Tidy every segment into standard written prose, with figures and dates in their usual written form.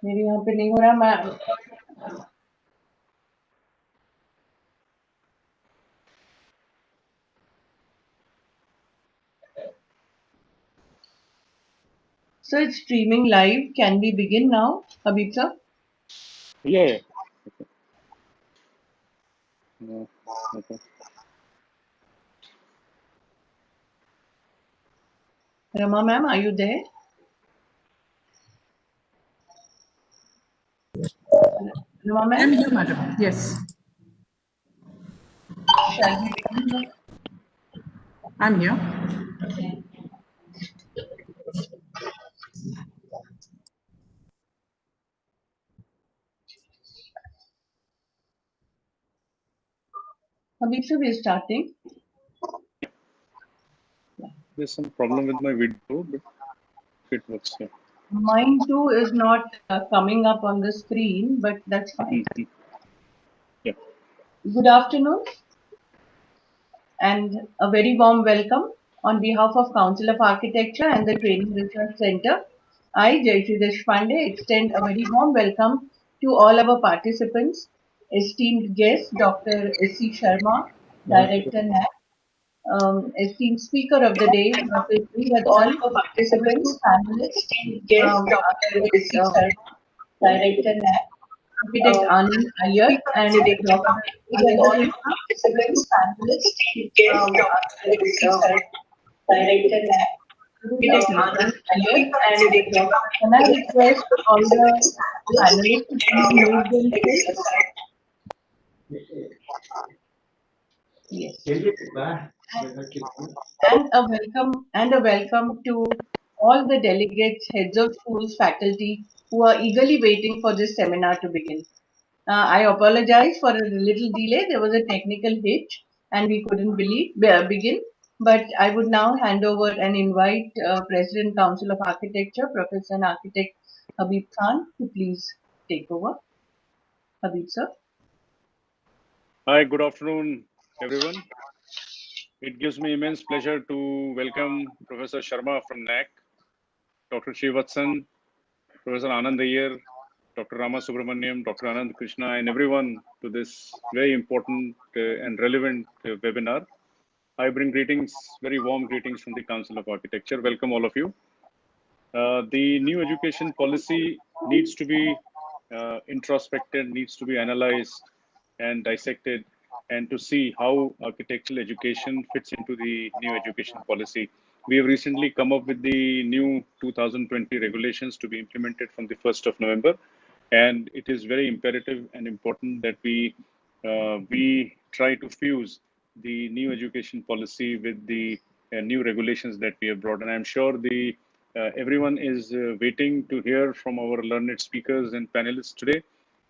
मेरे यहाँ पे नहीं हो रहा मैं So it's streaming live. Can we begin now, Habib sir? Yeah. No, okay. Rama ma'am, are you there? Rama I'm ma'am, here, madam. Yes, shall we begin? I'm here. Habib sir, we're starting. There's some problem with my video, but it works. Yeah. Mine too is not coming up on the screen, but that's fine. Yeah. Good afternoon and a very warm welcome on behalf of Council of Architecture and the Training Research Center. I, Jayashree Deshpande, extend a very warm welcome to all our participants, esteemed guest Dr. S.C. Sharma, Director NAC, esteemed speaker of the day, Dr. G. All Hudson, our participants, two panelists, esteemed guest, Dr. S.C. Sharma, Director NAC, architect Anand Dyer, and Architect Dr. with all our participants, panelists, esteemed guest, Dr. S.C. Sharma, Director NAC, architect Anand Dyer, and Dr. Can I request all the panelists to please mute themselves? Yes. And a welcome to all the delegates, heads of schools, faculty who are eagerly waiting for this seminar to begin. I apologize for a little delay. There was a technical hitch and we couldn't begin. But I would now hand over and invite President Council of Architecture, Professor and Architect Habib Khan, to please take over. Habib sir. Hi, good afternoon, everyone. It gives me immense pleasure to welcome Professor Sharma from NAC, Dr. Srivatsan, Professor Anand Dyer, Dr. Rama Subramaniam, Dr. Anand Krishna, and everyone to this very important and relevant webinar. I bring greetings, very warm greetings from the Council of Architecture. Welcome all of you. The new education policy needs to be introspected, needs to be analyzed and dissected, and to see how architectural education fits into the new education policy. We have recently come up with the new 2020 regulations to be implemented from the 1st of November. And it is very imperative and important that we try to fuse the new education policy with the new regulations that we have brought. And I'm sure everyone is waiting to hear from our learned speakers and panelists today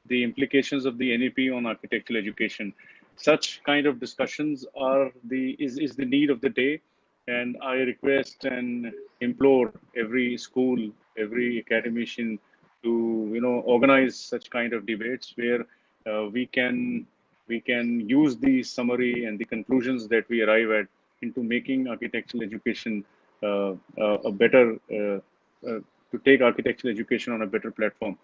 the implications of the NEP on architectural education. Such kind of discussions is the need of the day, and I request and implore every school, every academician to organize such kind of debates where we can use the summary and the conclusions that we arrive at into making architectural education a better to take architectural education on a better platform.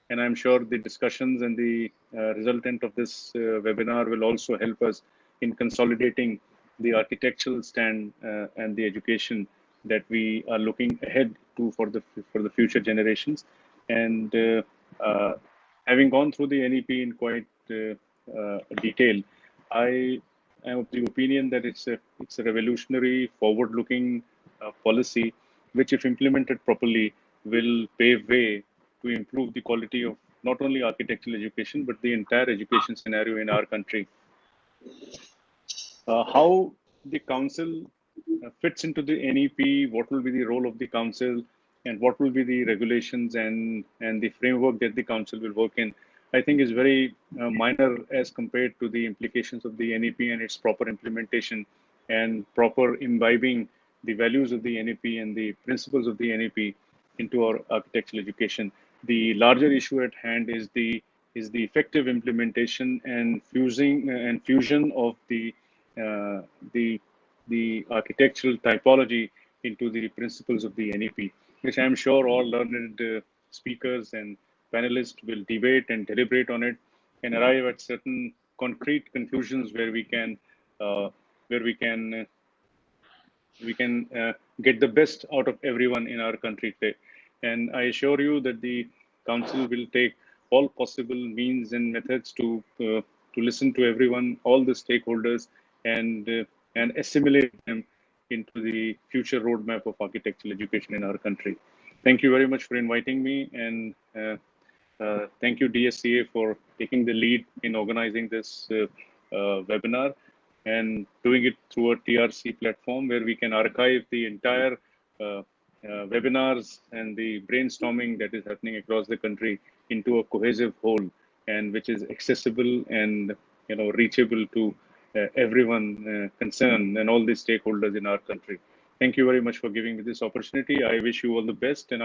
And I'm sure the discussions and the resultant of this webinar will also help us in consolidating the architectural stand and the education that we are looking ahead to for the future generations. And having gone through the NEP in quite detail, I am of the opinion that it's a revolutionary, forward-looking policy, which, if implemented properly, will pave way to improve the quality of not only architectural education but the entire education scenario in our country. How the council fits into the NEP, what will be the role of the council, and what will be the regulations and the framework that the council will work in, I think is very minor as compared to the implications of the NEP and its proper implementation and proper imbibing the values of the NEP and the principles of the NEP into our architectural education. The larger issue at hand is the effective implementation and fusion of uh, the the architectural typology into the principles of the NEP, which I'm sure all learned speakers and panelists will debate and deliberate on it and arrive at certain concrete conclusions where we can uh, where we can get the best out of everyone in our country today. And I assure you that the council will take all possible means and methods to listen to everyone, all the stakeholders, and assimilate them into the future roadmap of architectural education in our country. Thank you very much for inviting me, and thank you, DSCA, for taking the lead in organizing this webinar and doing it through a TRC platform where we can archive the entire webinars and the brainstorming that is happening across the country into a cohesive whole, and which is accessible and reachable to everyone concerned and all the stakeholders in our country. Thank you very much for giving me this opportunity. I wish you all the best, and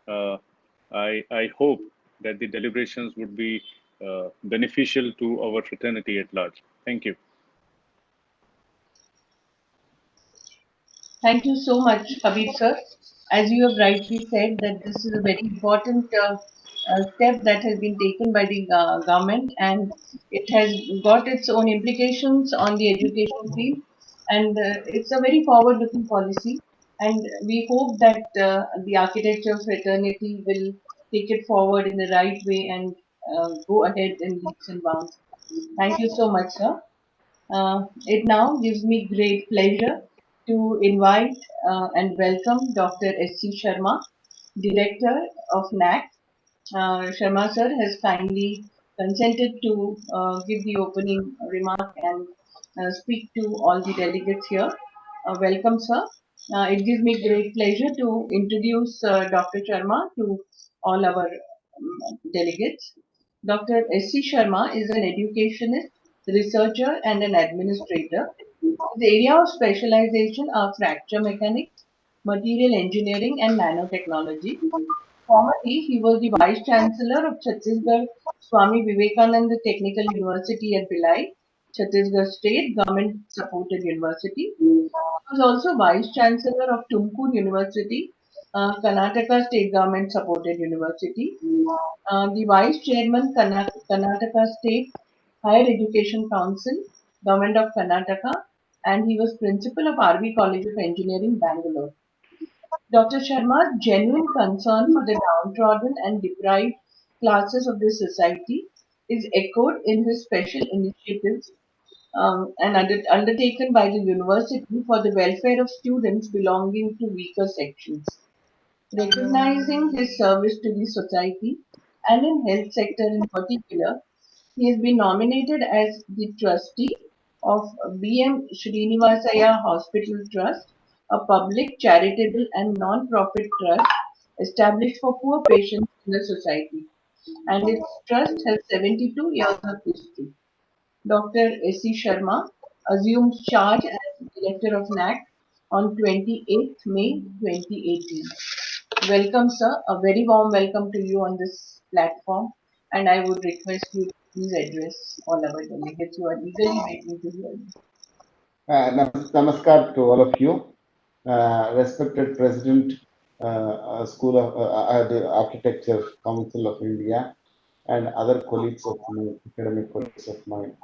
uh, I hope that the deliberations would be beneficial to our fraternity at large. Thank you. Thank you so much, Habib sir. As you have rightly said, that this is a very important step that has been taken by the government, and it has got its own implications on the education field, and it's a very forward-looking policy. And we hope that the architecture fraternity will take it forward in the right way and go ahead in leaps and bounds. Thank you so much, sir. It now gives me great pleasure to invite and welcome Dr. S.C. Sharma, Director of NAC. Sharma sir has kindly consented to give the opening remark and speak to all the delegates here. Welcome, sir. It gives me great pleasure to introduce Dr. Sharma to all our delegates. Dr. S.C. Sharma is an educationist, researcher, and an administrator. His area of specialization are fracture mechanics, material engineering, and nanotechnology. Formerly, he was the Vice Chancellor of Chhattisgarh Swami Vivekananda Technical University at Bhilai, Chhattisgarh State Government Supported University. He was also Vice Chancellor of Tumkur University, Karnataka State Government Supported University. The Vice Chairman, Karnataka State Higher Education Council, Government of Karnataka, and he was Principal of RV College of Engineering, Bangalore. Dr. Sharma's genuine concern for the downtrodden and deprived classes of the society is echoed in his special initiatives and undertaken by the university for the welfare of students belonging to weaker sections. Recognizing his service to the society and in health sector in particular, he has been nominated as the trustee of B.M. Srinivasaya Hospital Trust, a public, charitable and non-profit trust established for poor patients in the society. And its trust has 72 years of history. Dr. S.C. Sharma assumed charge as Director of NAC on 28th May 2018. Welcome, sir. A very warm welcome to you on this platform, and I would request you to please address all our delegates who are eagerly waiting to hear you. Namaskar to all of you. Respected President, School of the Architecture Council of India, and other colleagues of mine, academic colleagues of mine.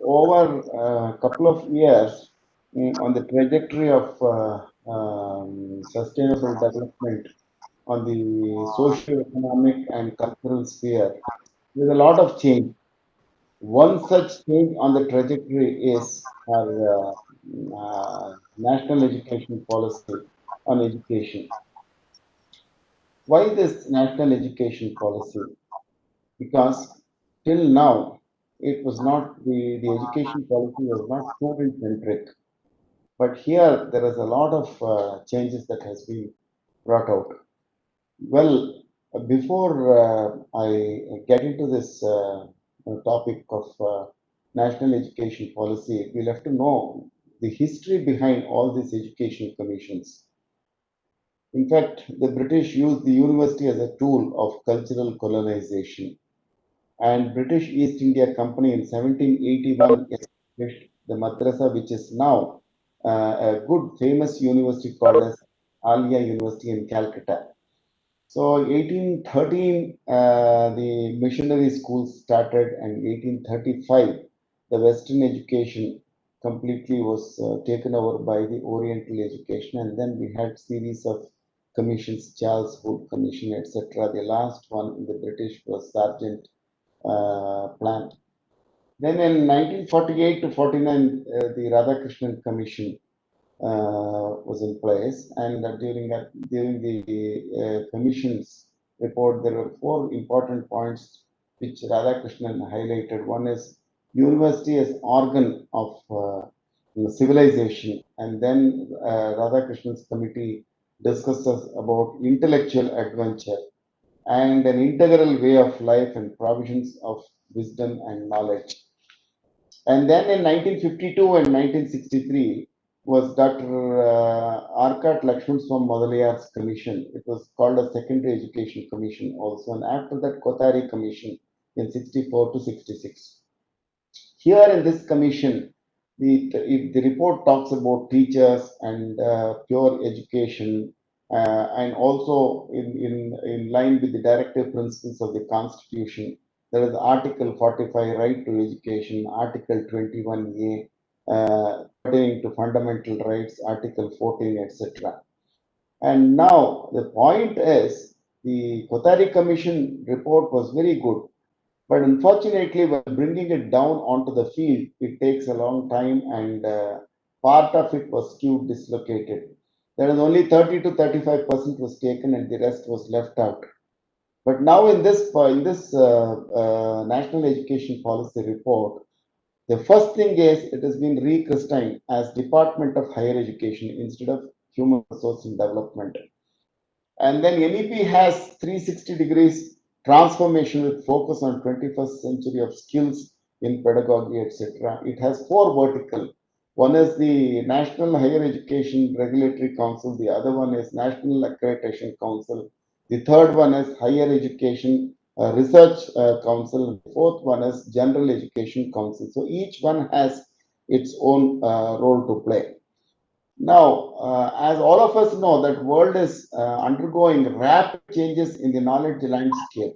Over a couple of years, on the trajectory of sustainable development on the social, economic, and cultural sphere, there's a lot of change. One such change on the trajectory is our national education policy on education. Why this national education policy? Because till now, it was not the education policy was not student centric. But here there is a lot of changes that has been brought out. Well, before I get into this topic of national education policy, we'll have to know the history behind all these education commissions. In fact, the British used the university as a tool of cultural colonization. And British East India Company in 1781 established the madrasa, which is now a good famous university called as Alia University in Calcutta. So 1813, the missionary schools started, and 1835, the Western education completely was taken over by the Oriental education, and then we had series of commissions, Charles Wood Commission, etc. The last one in the British was Sargent Plant. Then in 1948 to 49, the Radhakrishnan Commission was in place, and during the commission's report, there were four important points which Radhakrishnan highlighted. One is university as organ of civilization, and then Radhakrishnan's committee discusses about intellectual adventure and an integral way of life and provisions of wisdom and knowledge. And then in 1952 and 1963 was Dr. Arkat Lakshmanswamy Modaliyar's commission. It was called a Secondary Education Commission also. And after that, Kothari Commission in 64 to 66. Here in this commission, the report talks about teachers and pure education, and also in line with the directive principles of the Constitution. There is Article 45, right to education, Article 21A, pertaining to fundamental rights, Article 14, etc. And now the point is, the Kothari Commission report was very good, but unfortunately, when bringing it down onto the field, it takes a long time, and part of it was skewed, dislocated. There is only 30 to 35% was taken, and the rest was left out. But now in this National Education Policy report, the first thing is it has been rechristened as Department of Higher Education instead of Human Resource and Development. And then NEP has 360 degrees transformation with focus on 21st century of skills in pedagogy, etc. It has four vertical. One is the National Higher Education Regulatory Council. The other one is National Accreditation Council. The third one is Higher Education Research Council. The fourth one is General Education Council. So each one has its own role to play. Now, as all of us know, that world is undergoing rapid changes in the knowledge landscape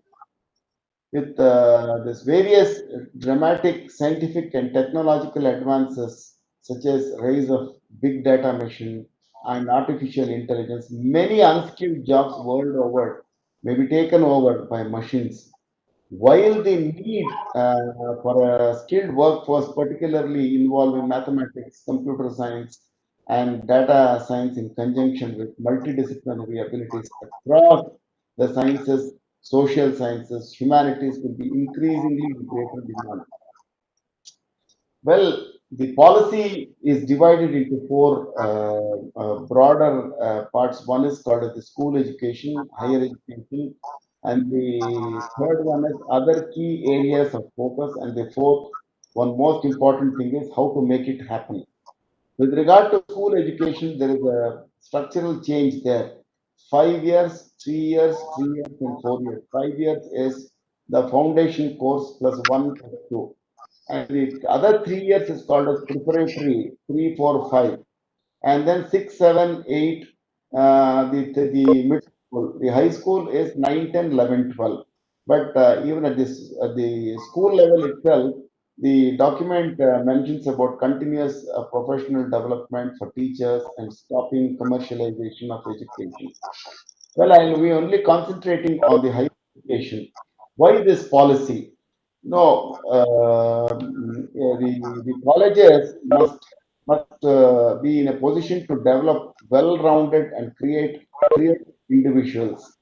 with this various dramatic scientific and technological advances, such as rise of big data machine and artificial intelligence. Many unskilled jobs world over may be taken over by machines, while the need for a skilled workforce, particularly involving mathematics, computer science, and data science in conjunction with multidisciplinary abilities across the sciences, social sciences, humanities, will be increasingly in greater demand. Well, the policy is divided into four broader parts. One is called the school education, higher education, and the third one is other key areas of focus, and the fourth one most important thing is how to make it happen. With regard to school education, there is a structural change there. 5 years, 3 years, 3 years, and 4 years. 5 years is the foundation course plus 1 plus 2, and the other 3 years is called as preparatory, 3, 4, 5, and then 6, 7, 8, the mid school. The high school is 9, 10, 11, 12. But even at this at the school level itself, the document mentions about continuous professional development for teachers and stopping commercialization of education. Well, I'll be only concentrating on the higher education. Why this policy? No, the colleges must be in a position to develop well-rounded and create individuals.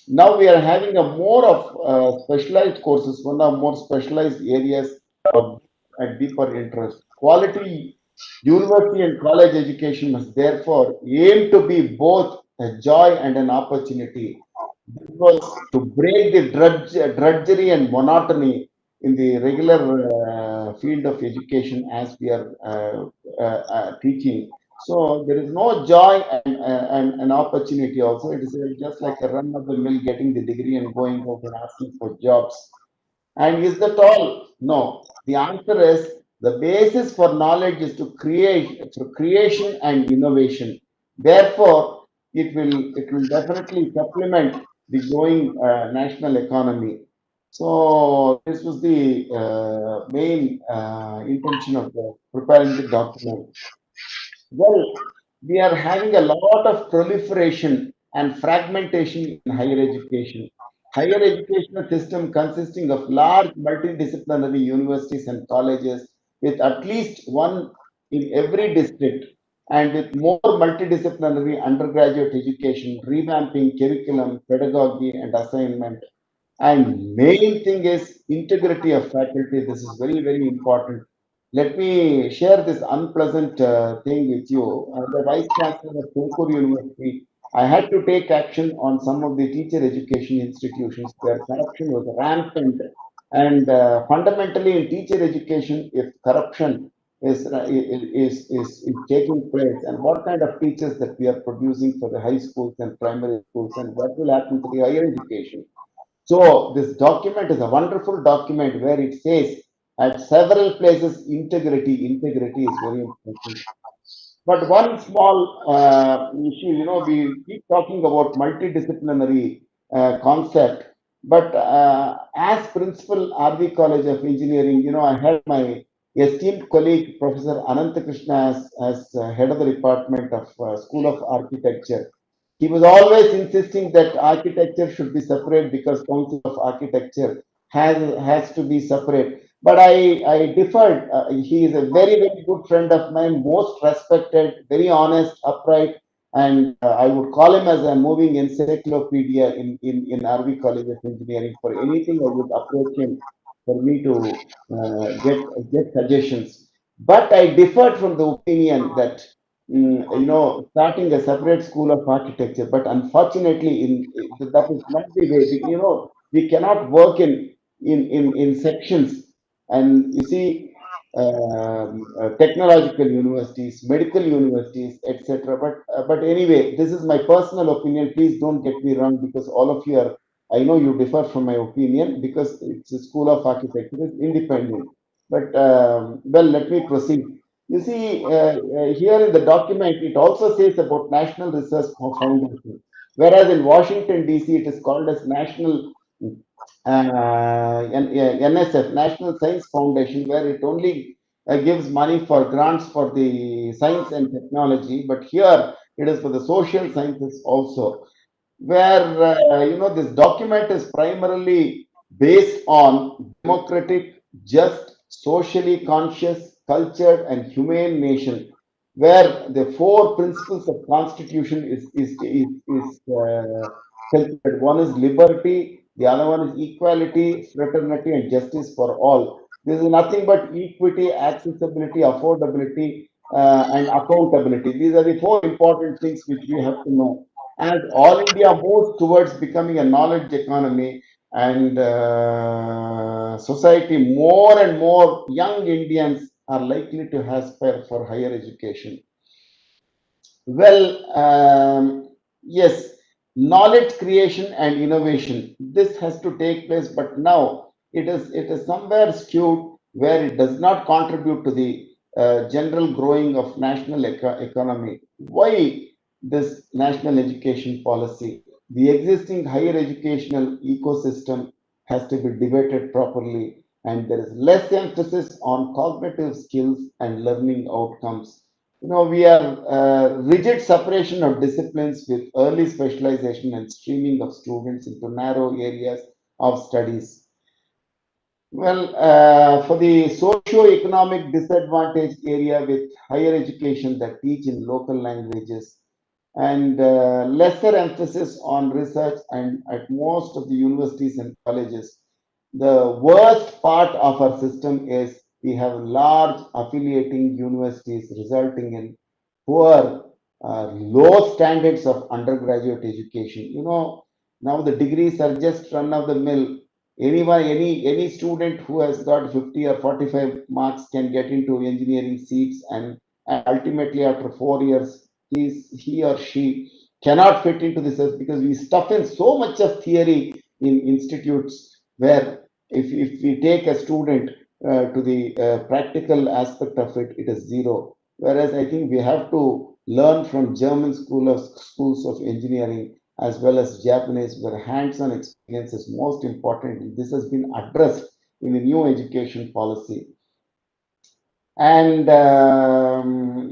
Now we are having a more of specialized courses, one of more specialized areas of and deeper interest. Quality university and college education must therefore aim to be both a joy and an opportunity. This was to break the drudgery and monotony in the regular field of education as we are teaching. So there is no joy and an opportunity also. It is just like a run of the mill getting the degree and going out and asking for jobs. And is that all? No. The answer is the basis for knowledge is to create through creation and innovation. Therefore, it will definitely supplement the growing national economy. So this was the main intention of preparing the document. Well, we are having a lot of proliferation and fragmentation in higher education. Higher educational system consisting of large multidisciplinary universities and colleges with at least one in every district, and with more multidisciplinary undergraduate education, revamping curriculum, pedagogy, and assignment. And main thing is integrity of faculty. This is very, very important. Let me share this unpleasant thing with you. The Vice Chancellor of Tumakuru University, I had to take action on some of the teacher education institutions where corruption was rampant. And fundamentally, in teacher education, if corruption is taking place, and what kind of teachers that we are producing for the high schools and primary schools, and what will happen to the higher education? So this document is a wonderful document where it says at several places integrity is very important. But one small issue, we keep talking about multidisciplinary concept, but as principal RV College of Engineering, I had my esteemed colleague, Professor Anandakrishna, as head of the Department of School of Architecture. He was always insisting that architecture should be separate because Council of Architecture has to be separate. But I differed. He is a very, very good friend of mine, most respected, very honest, upright, and I would call him as a moving encyclopedia in RV College of Engineering. For anything, I would approach him for me to get suggestions. But I differed from the opinion that starting a separate school of architecture. But unfortunately, that is not the way. We cannot work in sections. And you see, technological universities, medical universities, etc. But anyway, this is my personal opinion. Please don't get me wrong, because all of you are. I know you differ from my opinion because it's a school of architecture, it's independent. But well, let me proceed. You see, here in the document, it also says about National Research Foundation, whereas in Washington, D.C., it is called as National NSF, National Science Foundation, where it only gives money for grants for the science and technology, but here it is for the social sciences also, where this document is primarily based on democratic, just, socially conscious, cultured, and humane nation, where the four principles of constitution is filtered. One is liberty, the other one is equality, fraternity, and justice for all. This is nothing but equity, accessibility, affordability, and accountability. These are the four important things which we have to know. As all India moves towards becoming a knowledge economy, and society, more and more young Indians are likely to aspire for higher education. Well, yes, knowledge creation and innovation. This has to take place, but now it is somewhere skewed where it does not contribute to the general growing of national economy. Why this national education policy? The existing higher educational ecosystem has to be debated properly, and there is less emphasis on cognitive skills and learning outcomes. We are rigid separation of disciplines with early specialization and streaming of students into narrow areas of studies. Well, for the socio-economic disadvantaged area with higher education that teach in local languages, and lesser emphasis on research, and at most of the universities and colleges. The worst part of our system is we have large affiliating universities resulting in poor, low standards of undergraduate education. Now the degrees are just run of the mill. Any student who has got 50 or 45 marks can get into engineering seats, and ultimately after 4 years, he or she cannot fit into this because we stuff in so much of theory in institutes, where if we take a student to the practical aspect of it, it is zero. Whereas I think we have to learn from German schools of engineering as well as Japanese, where hands-on experience is most important. This has been addressed in the new education policy. And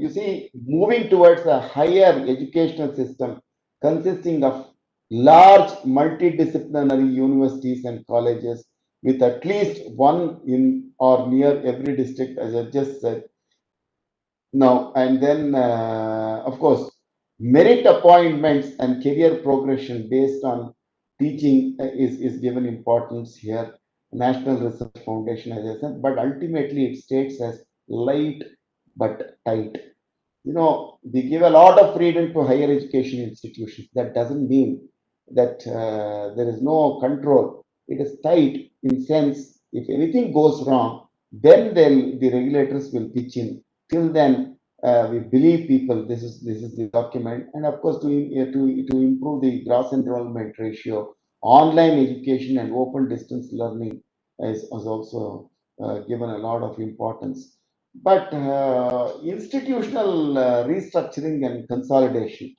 you see, moving towards a higher educational system consisting of large multidisciplinary universities and colleges with at least one in or near every district, as I just said. Now, and then, of course, merit appointments and career progression based on teaching is given importance here. National Research Foundation, as I said, but ultimately it states as light but tight. You know, they give a lot of freedom to higher education institutions. That doesn't mean that there is no control. It is tight in sense if anything goes wrong, then the regulators will pitch in. Till then, we believe people. This is the document, and of course to improve the gross enrollment ratio, online education and open distance learning is also given a lot of importance. But institutional restructuring and consolidation,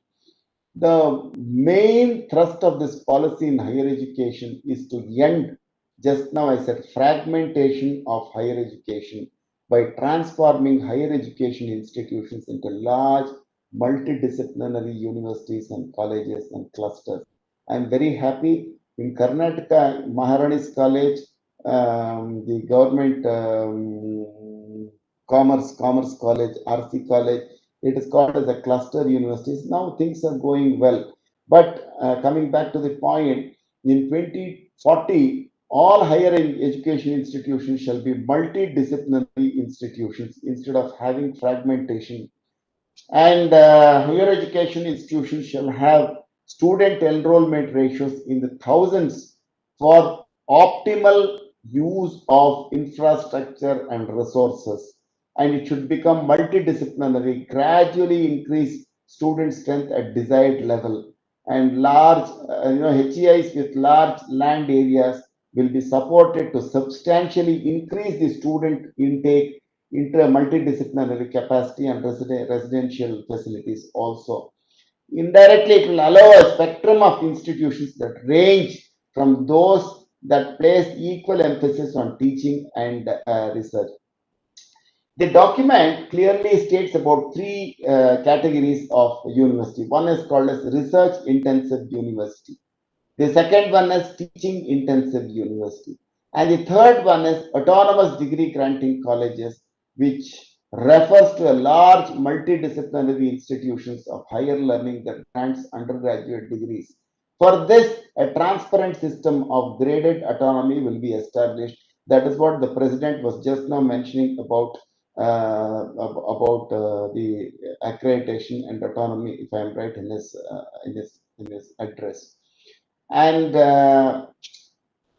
the main thrust of this policy in higher education is to end, just now I said, fragmentation of higher education by transforming higher education institutions into large multidisciplinary universities and colleges and clusters. I'm very happy in Karnataka, Maharani's College, the government Commerce College, RC College, it is called as a cluster universities. Now things are going well. But coming back to the point, in 2040, all higher education institutions shall be multidisciplinary institutions instead of having fragmentation. And higher education institutions shall have student enrollment ratios in the thousands for optimal use of infrastructure and resources. And it should become multidisciplinary, gradually increase student strength at desired level. And large, HEIs with large land areas will be supported to substantially increase the student intake into a multidisciplinary capacity and residential facilities also. Indirectly, it will allow a spectrum of institutions that range from those that place equal emphasis on teaching and research. The document clearly states about three categories of university. One is called as research intensive university. The second one is teaching intensive university. And the third one is autonomous degree granting colleges, which refers to a large multidisciplinary institutions of higher learning that grants undergraduate degrees. For this, a transparent system of graded autonomy will be established. That is what the president was just now mentioning about the accreditation and autonomy, if I am right in his address. And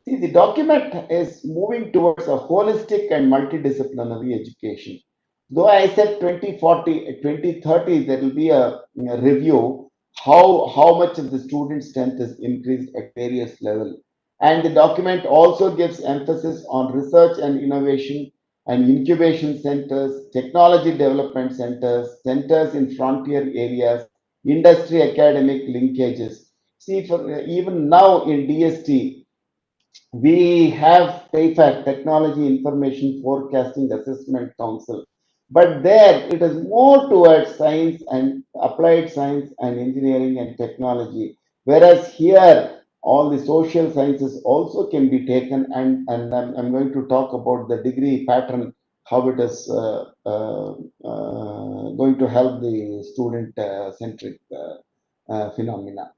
see, the document is moving towards a holistic and multidisciplinary education. Though I said 2040, 2030, there will be a review how much of the student strength is increased at various levels. And the document also gives emphasis on research and innovation and incubation centers, technology development centers, centers in frontier areas, industry academic linkages. See, for even now in DST, we have TIFAC, Technology Information Forecasting Assessment Council, but there it is more towards science and applied science and engineering and technology, whereas here all the social sciences also can be taken, and I'm going to talk about the degree pattern, how it is going to help the student centric phenomena.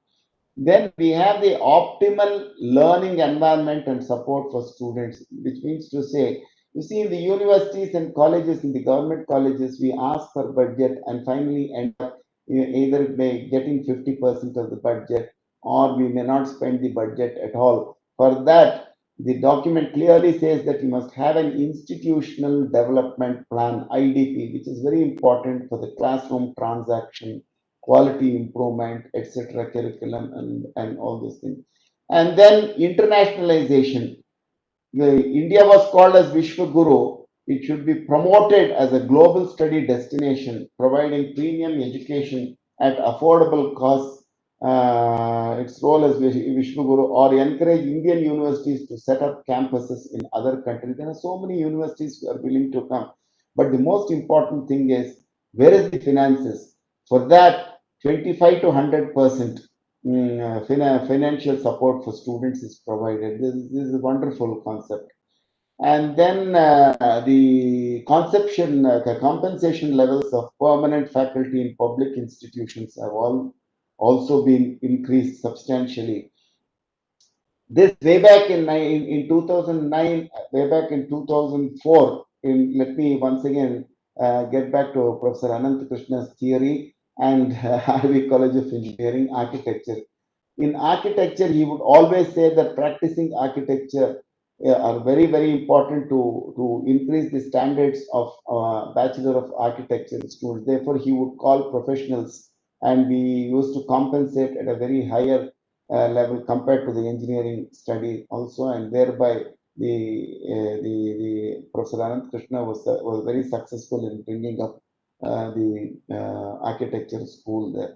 Then we have the optimal learning environment and support for students, which means to say, you see, in the universities and colleges, in the government colleges, we ask for budget and finally end up either by getting 50% of the budget, or we may not spend the budget at all. For that, the document clearly says that you must have an institutional development plan, IDP, which is very important for the classroom transaction, quality improvement, etc., curriculum, and all those things. And then internationalization. India was called as Vishwa Guru. it should be promoted as a global study destination, providing premium education at affordable costs. Its role as Vishnu Guru, or encourage Indian universities to set up campuses in other countries. There are so many universities who are willing to come. But the most important thing is, where is the finances? For that, 25 to 100% financial support for students is provided. This is a wonderful concept. And then the compensation levels of permanent faculty in public institutions have also been increased substantially. This way back in 2009, way back in 2004, let me once again get back to Professor Anand Krishna's theory and Harvey College of Engineering architecture. In architecture, he would always say that practicing architecture are very, very important to increase the standards of Bachelor of Architecture students. Therefore, he would call professionals, and we used to compensate at a very higher level compared to the engineering study also, and thereby the Professor Anand Krishna was very successful in bringing up the architecture school there.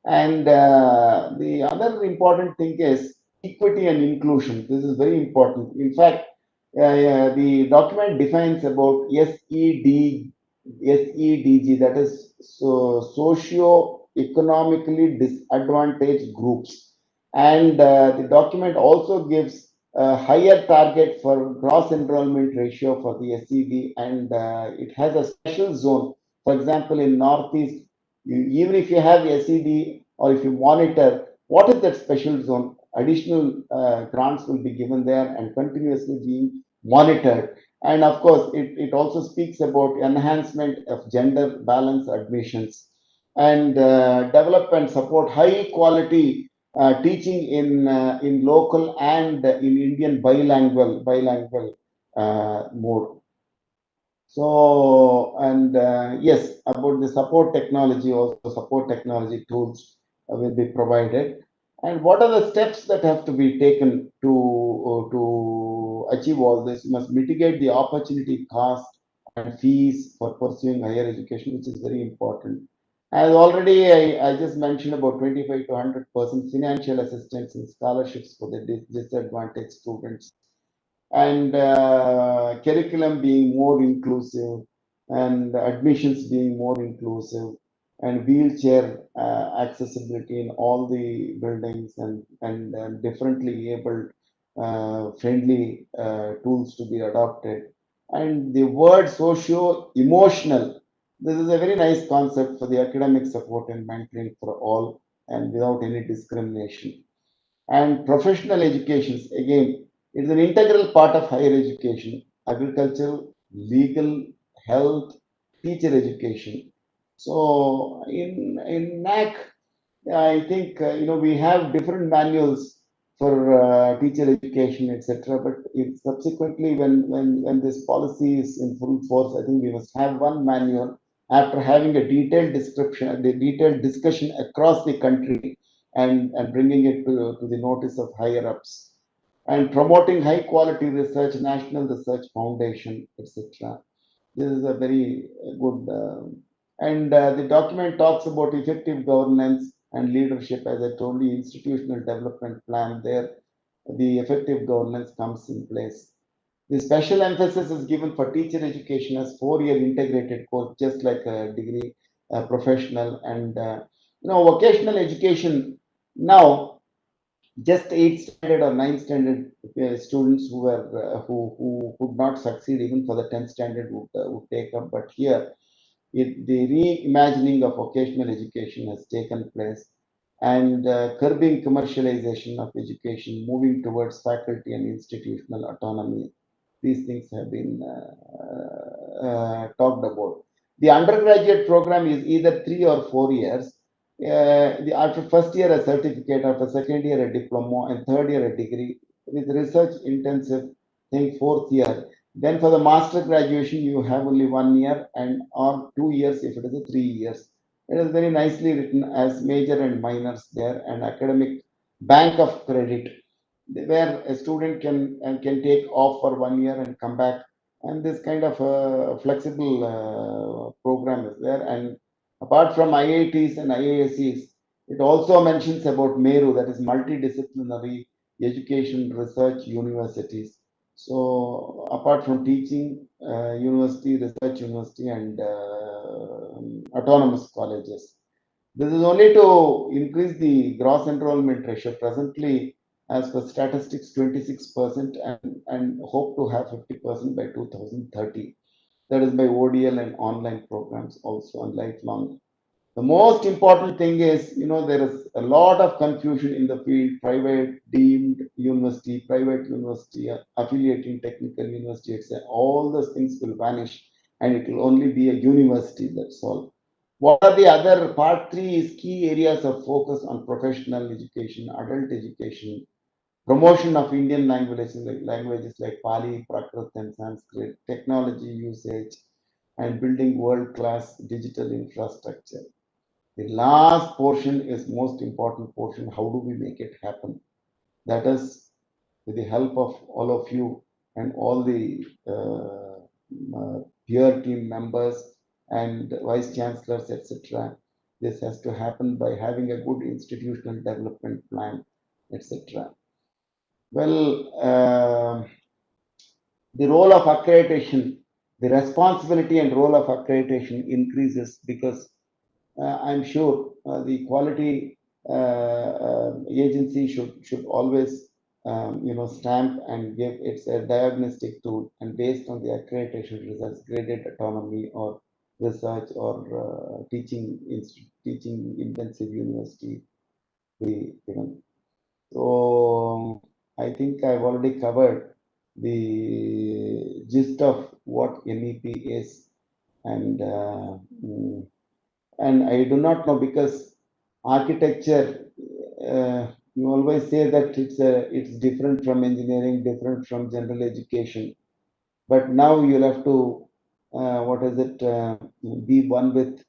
And the other important thing is equity and inclusion. This is very important. In fact, the document defines about SEDG, that is socio-economically disadvantaged groups. And the document also gives a higher target for gross enrollment ratio for the SED, and it has a special zone. For example, in Northeast, even if you have SED or if you monitor, what is that special zone? Additional grants will be given there and continuously being monitored. And of course, it also speaks about enhancement of gender balance admissions and develop and support high quality teaching in local and in Indian bilingual mode. So, and yes, about the support technology, also support technology tools will be provided. And what are the steps that have to be taken to achieve all this? You must mitigate the opportunity cost and fees for pursuing higher education, which is very important. As already I just mentioned, about 25 to 100% financial assistance and scholarships for the disadvantaged students, and curriculum being more inclusive, and admissions being more inclusive, and wheelchair accessibility in all the buildings, and differently abled friendly tools to be adopted. And the word socio-emotional, this is a very nice concept for the academic support and mentoring for all and without any discrimination. And professional educations, again, it is an integral part of higher education: agricultural, legal, health, teacher education. So in NAC, I think we have different manuals for teacher education, etc. But subsequently, when this policy is in full force, I think we must have one manual after having a detailed description, the detailed discussion across the country, and bringing it to the notice of higher ups, and promoting high quality research, national research foundation, etc. This is a very good, and the document talks about effective governance and leadership. As I told you, institutional development plan there, the effective governance comes in place. The special emphasis is given for teacher education as 4-year integrated course, just like a degree, professional, and vocational education. Now, just 8th standard or 9th standard students who were who could not succeed even for the 10th standard would take up. But here, the reimagining of vocational education has taken place, and curbing commercialization of education, moving towards faculty and institutional autonomy. These things have been talked about. The undergraduate program is either 3 or 4 years. After first year, a certificate; after second year, a diploma; and third year, a degree. With research intensive thing, fourth year. Then for the master graduation, you have only 1 year, and or 2 years if it is a 3 years. It is very nicely written as major and minors there, and academic bank of credit, where a student can take off for 1 year and come back and this kind of flexible program is there. And apart from IITs and IIScs, it also mentions about MERU, that is multidisciplinary education research universities. So apart from teaching university, research university, and autonomous colleges, this is only to increase the gross enrollment ratio. Presently, as per statistics, 26%, and hope to have 50% by 2030. That is by ODL and online programs also, and lifelong. The most important thing is, there is a lot of confusion in the field: private, deemed university, private university, affiliating technical university, etc. All those things will vanish, and it will only be a university. That's all. What are the other? Part three is key areas of focus on professional education, adult education, promotion of Indian languages like Pali, Prakrit, and Sanskrit, technology usage, and building world-class digital infrastructure. The last portion is most important portion. How do we make it happen? That is with the help of all of you and all the peer team members and vice chancellors, etc. This has to happen by having a good institutional development plan, etc. Well, the role of accreditation, the responsibility and role of accreditation increases because I'm sure the quality agency should always stamp and give it's a diagnostic tool, and based on the accreditation results, graded autonomy or research or teaching intensive university be given. So I think I've already covered the gist of what MEP is, and I do not know, because architecture, you always say that it's different from engineering, different from general education, but now you'll have to be one with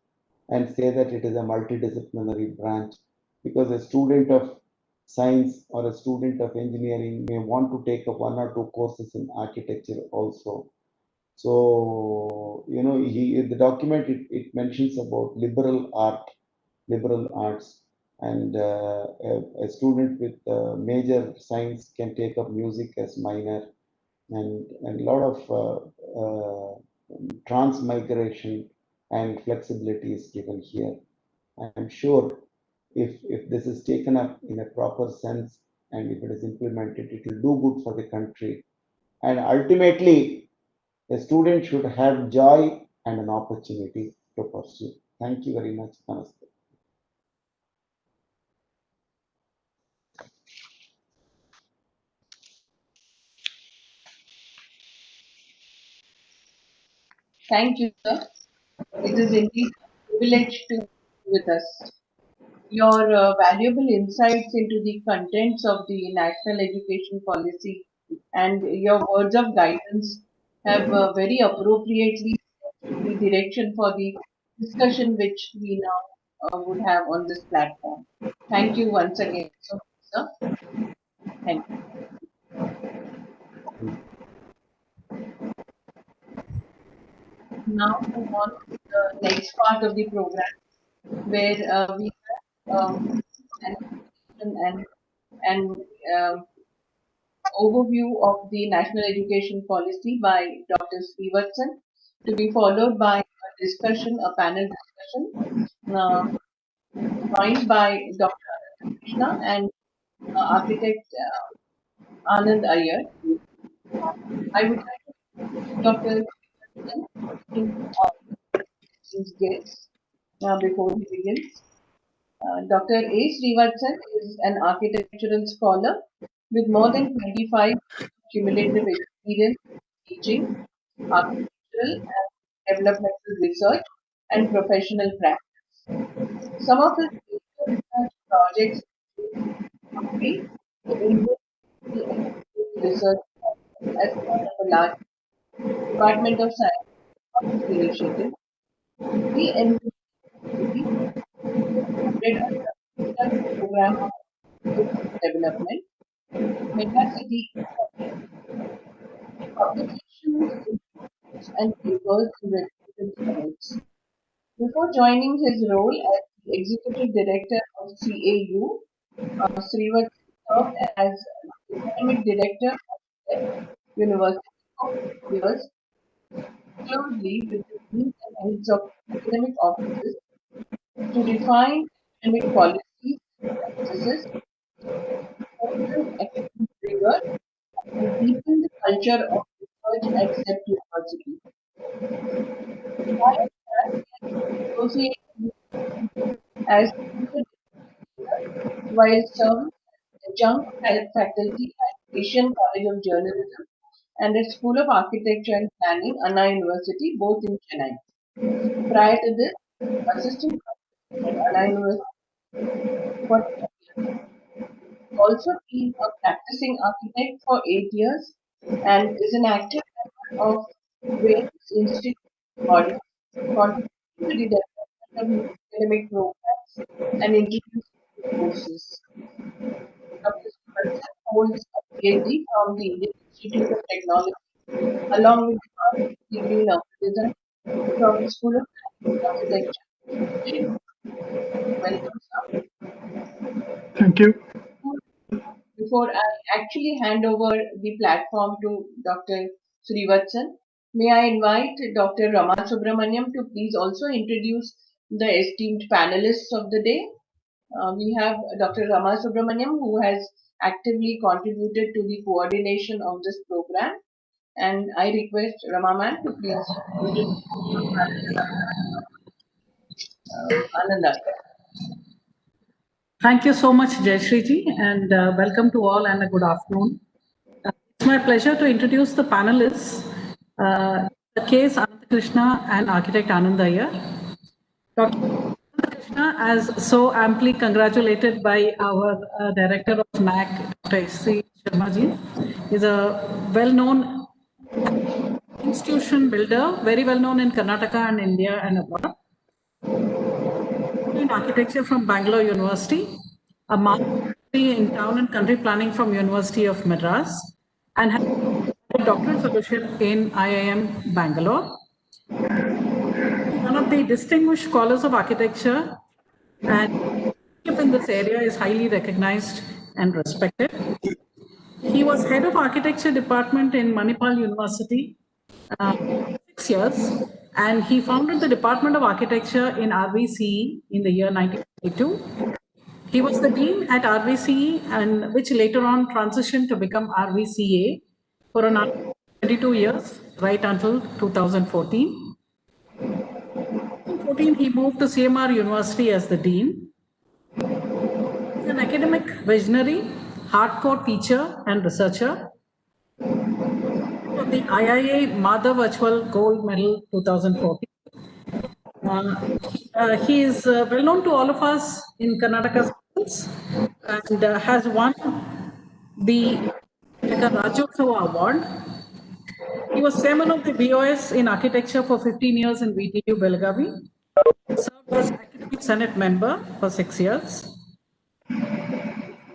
and say that it is a multidisciplinary branch, because a student of science or a student of engineering may want to take up one or two courses in architecture also. So, the document, it mentions about liberal arts, and a student with major science can take up music as minor, and a lot of transmigration and flexibility is given here. I'm sure if this is taken up in a proper sense and if it is implemented, it will do good for the country. And ultimately, a student should have joy and an opportunity to pursue. Thank you very much. Namaste. Thank you, sir. It is indeed a privilege to be with us. Your valuable insights into the contents of the national education policy and your words of guidance have very appropriately set the direction for the discussion which we now would have on this platform. Thank you once again, sir. Thank you. Now move on to the next part of the program, where we have an introduction and overview of the national education policy by Dr. Srivatsan, to be followed by a discussion, a panel discussion, joined by Dr. Radhakrishna and architect Anand Iyer. I would like to introduce Dr. Srivatsan to his guests before he begins. Dr. A. Srivatsan is an architectural scholar with more than 25 cumulative experience teaching architectural and developmental research and professional practice. Some of his major research projects include the Indian Research as part of a large Department of Science initiative, the NCT program of development, megacity publications and papers in reputed journals. Before joining his role as the Executive Director of CAU, Srivat served as Academic Director of the University for 4 years, closely with the deans and heads of academic offices to define academic policies, practices, foster academic rigor, and deepen the culture of research at SEP University. Prior to that, he has been associated with as senior director while serving as adjunct faculty at Asian College of Journalism and at School of Architecture and Planning, Anna University, both in Chennai. Prior to this, assistant professor at Anna University for 10 years. Also been a practicing architect for 8 years and is an active member of various institute bodies contributing to the development of new academic programs and introducing new courses. Dr. Srivatsan holds a PhD from the Indian Institute of Technology along with a master's degree in architecture from the School of Architecture, Delhi. Welcome, sir. Thank you. Before I actually hand over the platform to Dr. Srivatsan, may I invite Dr. Rama Subramaniam to please also introduce the esteemed panelists of the day. We have Dr. Rama Subramaniam, who has actively contributed to the coordination of this program, and I request Rama ma'am to please introduce the Anandaya. Thank you so much, Jayashriji, and welcome to all and a good afternoon. It's my pleasure to introduce the panelists, the case Radhakrishnan and architect Anandaya. Dr. Radhakrishnan, as so amply congratulated by our director of NAC, Dr. S.C. Sharmaji, is a well-known institution builder, very well known in Karnataka and India and abroad. In architecture from Bangalore University, a master's degree in town and country planning from University of Madras, and has a doctoral fellowship in IIM Bangalore. One of the distinguished scholars of architecture, and in this area is highly recognized and respected. He was head of architecture department in Manipal University 6 years, and he founded the Department of Architecture in RVCE in the year 1982. He was the dean at RVCE, and which later on transitioned to become RVCA for another 22 years, right until 2014. In 2014, he moved to CMR University as the dean. He's an academic visionary, hardcore teacher and researcher. From the IIA Mother Virtual Gold Medal 2014. He is well known to all of us in Karnataka schools and has won the Rajyotsava Award. He was chairman of the BOS in architecture for 15 years in VTU Belgavi. Served as academic senate member for 6 years.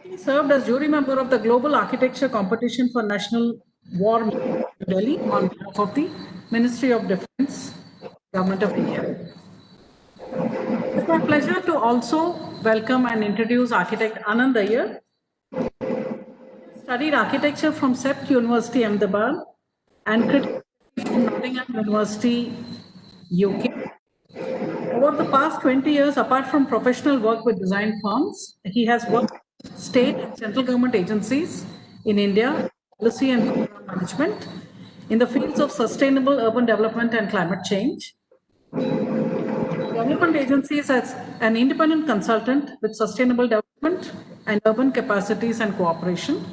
He served as jury member of the Global Architecture Competition for National War in Delhi on behalf of the Ministry of Defense, Government of India. It's my pleasure to also welcome and introduce architect Anand Dyer. He studied architecture from CEPT University, Ahmedabad, and critical from Nottingham University, UK. Over the past 20 years, apart from professional work with design firms, he has worked with state and central government agencies in India, policy and program management, in the fields of sustainable urban development and climate change. Development agencies as an independent consultant with sustainable development and urban capacities and cooperation.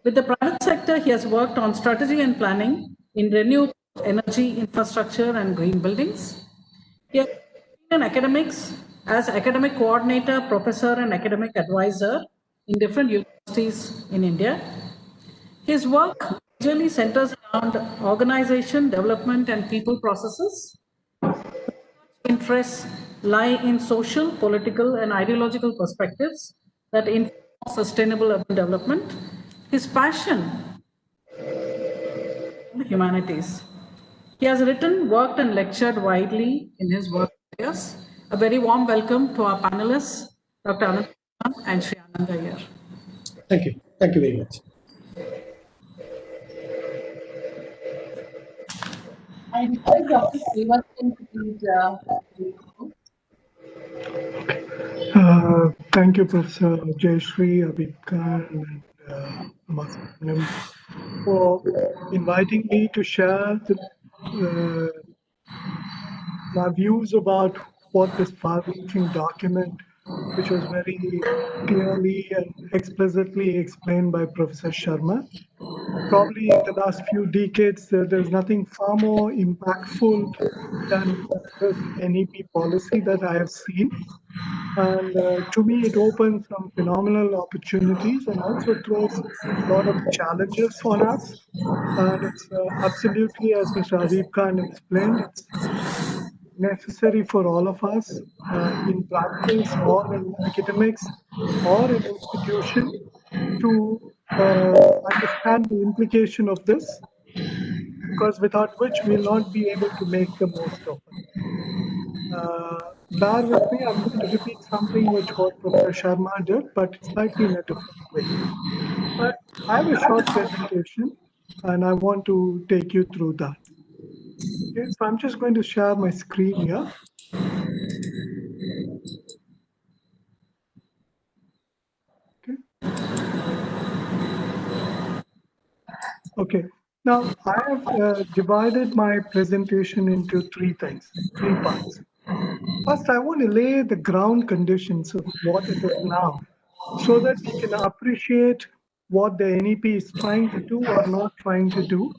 With the private sector, he has worked on strategy and planning in renewable energy infrastructure and green buildings. He has been in academics as academic coordinator, professor, and academic advisor in different universities in India. His work usually centers around organization, development, and people processes. Interests lie in social, political, and ideological perspectives that inform sustainable urban development. His passion, the humanities. He has written, worked, and lectured widely in his work areas. A very warm welcome to our panelists, Dr. Anand and Sri Anandaya. Thank you. Thank you very much. I request Dr. Srivatsan to please Thank you, Professor Jayashree, Abid Khan, and Namaskaram for inviting me to share my views about what this far-reaching document, which was very clearly and explicitly explained by Professor Sharma. Probably in the last few decades, there's nothing far more impactful than this NEP policy that I have seen. And to me, it opens some phenomenal opportunities and also throws a lot of challenges on us. And it's absolutely, as Mr. Habib Khan explained, it's necessary for all of us in practice or in academics or in institution to understand the implication of this, because without which we'll not be able to make the most of it. Bear with me, I'm going to repeat something which what Professor Sharma did, but slightly in a different way. But I have a short presentation and I want to take you through that. Okay, so I'm just going to share my screen here. Okay. Okay. Now I have divided my presentation into three parts. First, I want to lay the ground conditions of what it is now, so that we can appreciate what the NEP is trying to do or not trying to do.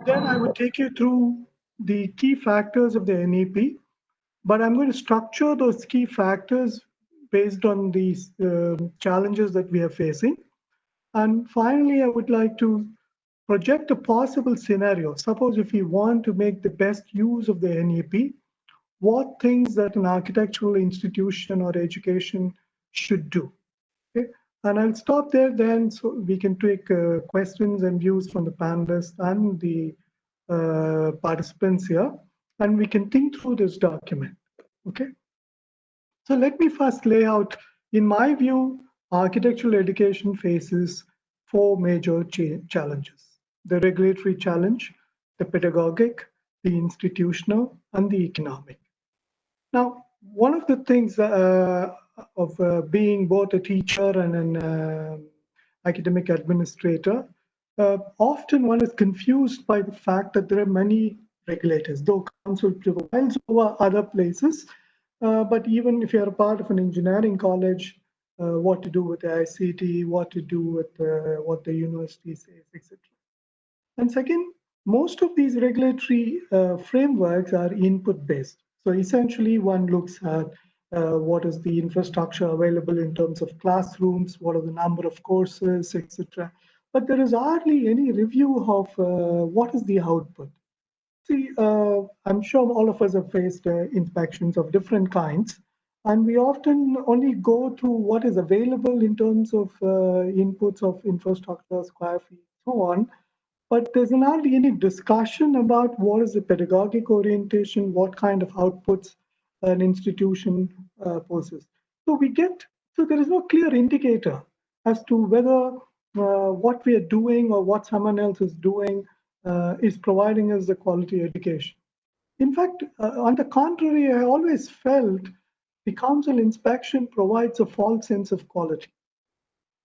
Then I would take you through the key factors of the NEP, but I'm going to structure those key factors based on these challenges that we are facing. And finally, I would like to project a possible scenario. Suppose if we want to make the best use of the NEP, what things that an architectural institution or education should do. Okay? And I'll stop there then so we can take questions and views from the panelists and the participants here, and we can think through this document. Okay. So let me first lay out, in my view, architectural education faces four major challenges: the regulatory challenge, the pedagogic, the institutional, and the economic. Now, one of the things of being both a teacher and an academic administrator, often one is confused by the fact that there are many regulators, though council prevails over other places. But even if you're a part of an engineering college, what to do with the ICT, what to do with what the university says, etc. And second, most of these regulatory frameworks are input based. So essentially, one looks at what is the infrastructure available in terms of classrooms, what are the number of courses, etc. But there is hardly any review of what is the output. See, I'm sure all of us have faced inspections of different kinds, and we often only go through what is available in terms of inputs of infrastructure, square feet, so on. But there's hardly any discussion about what is the pedagogic orientation, what kind of outputs an institution poses. So there is no clear indicator as to whether what we are doing or what someone else is doing is providing us the quality education. In fact, on the contrary, I always felt the council inspection provides a false sense of quality,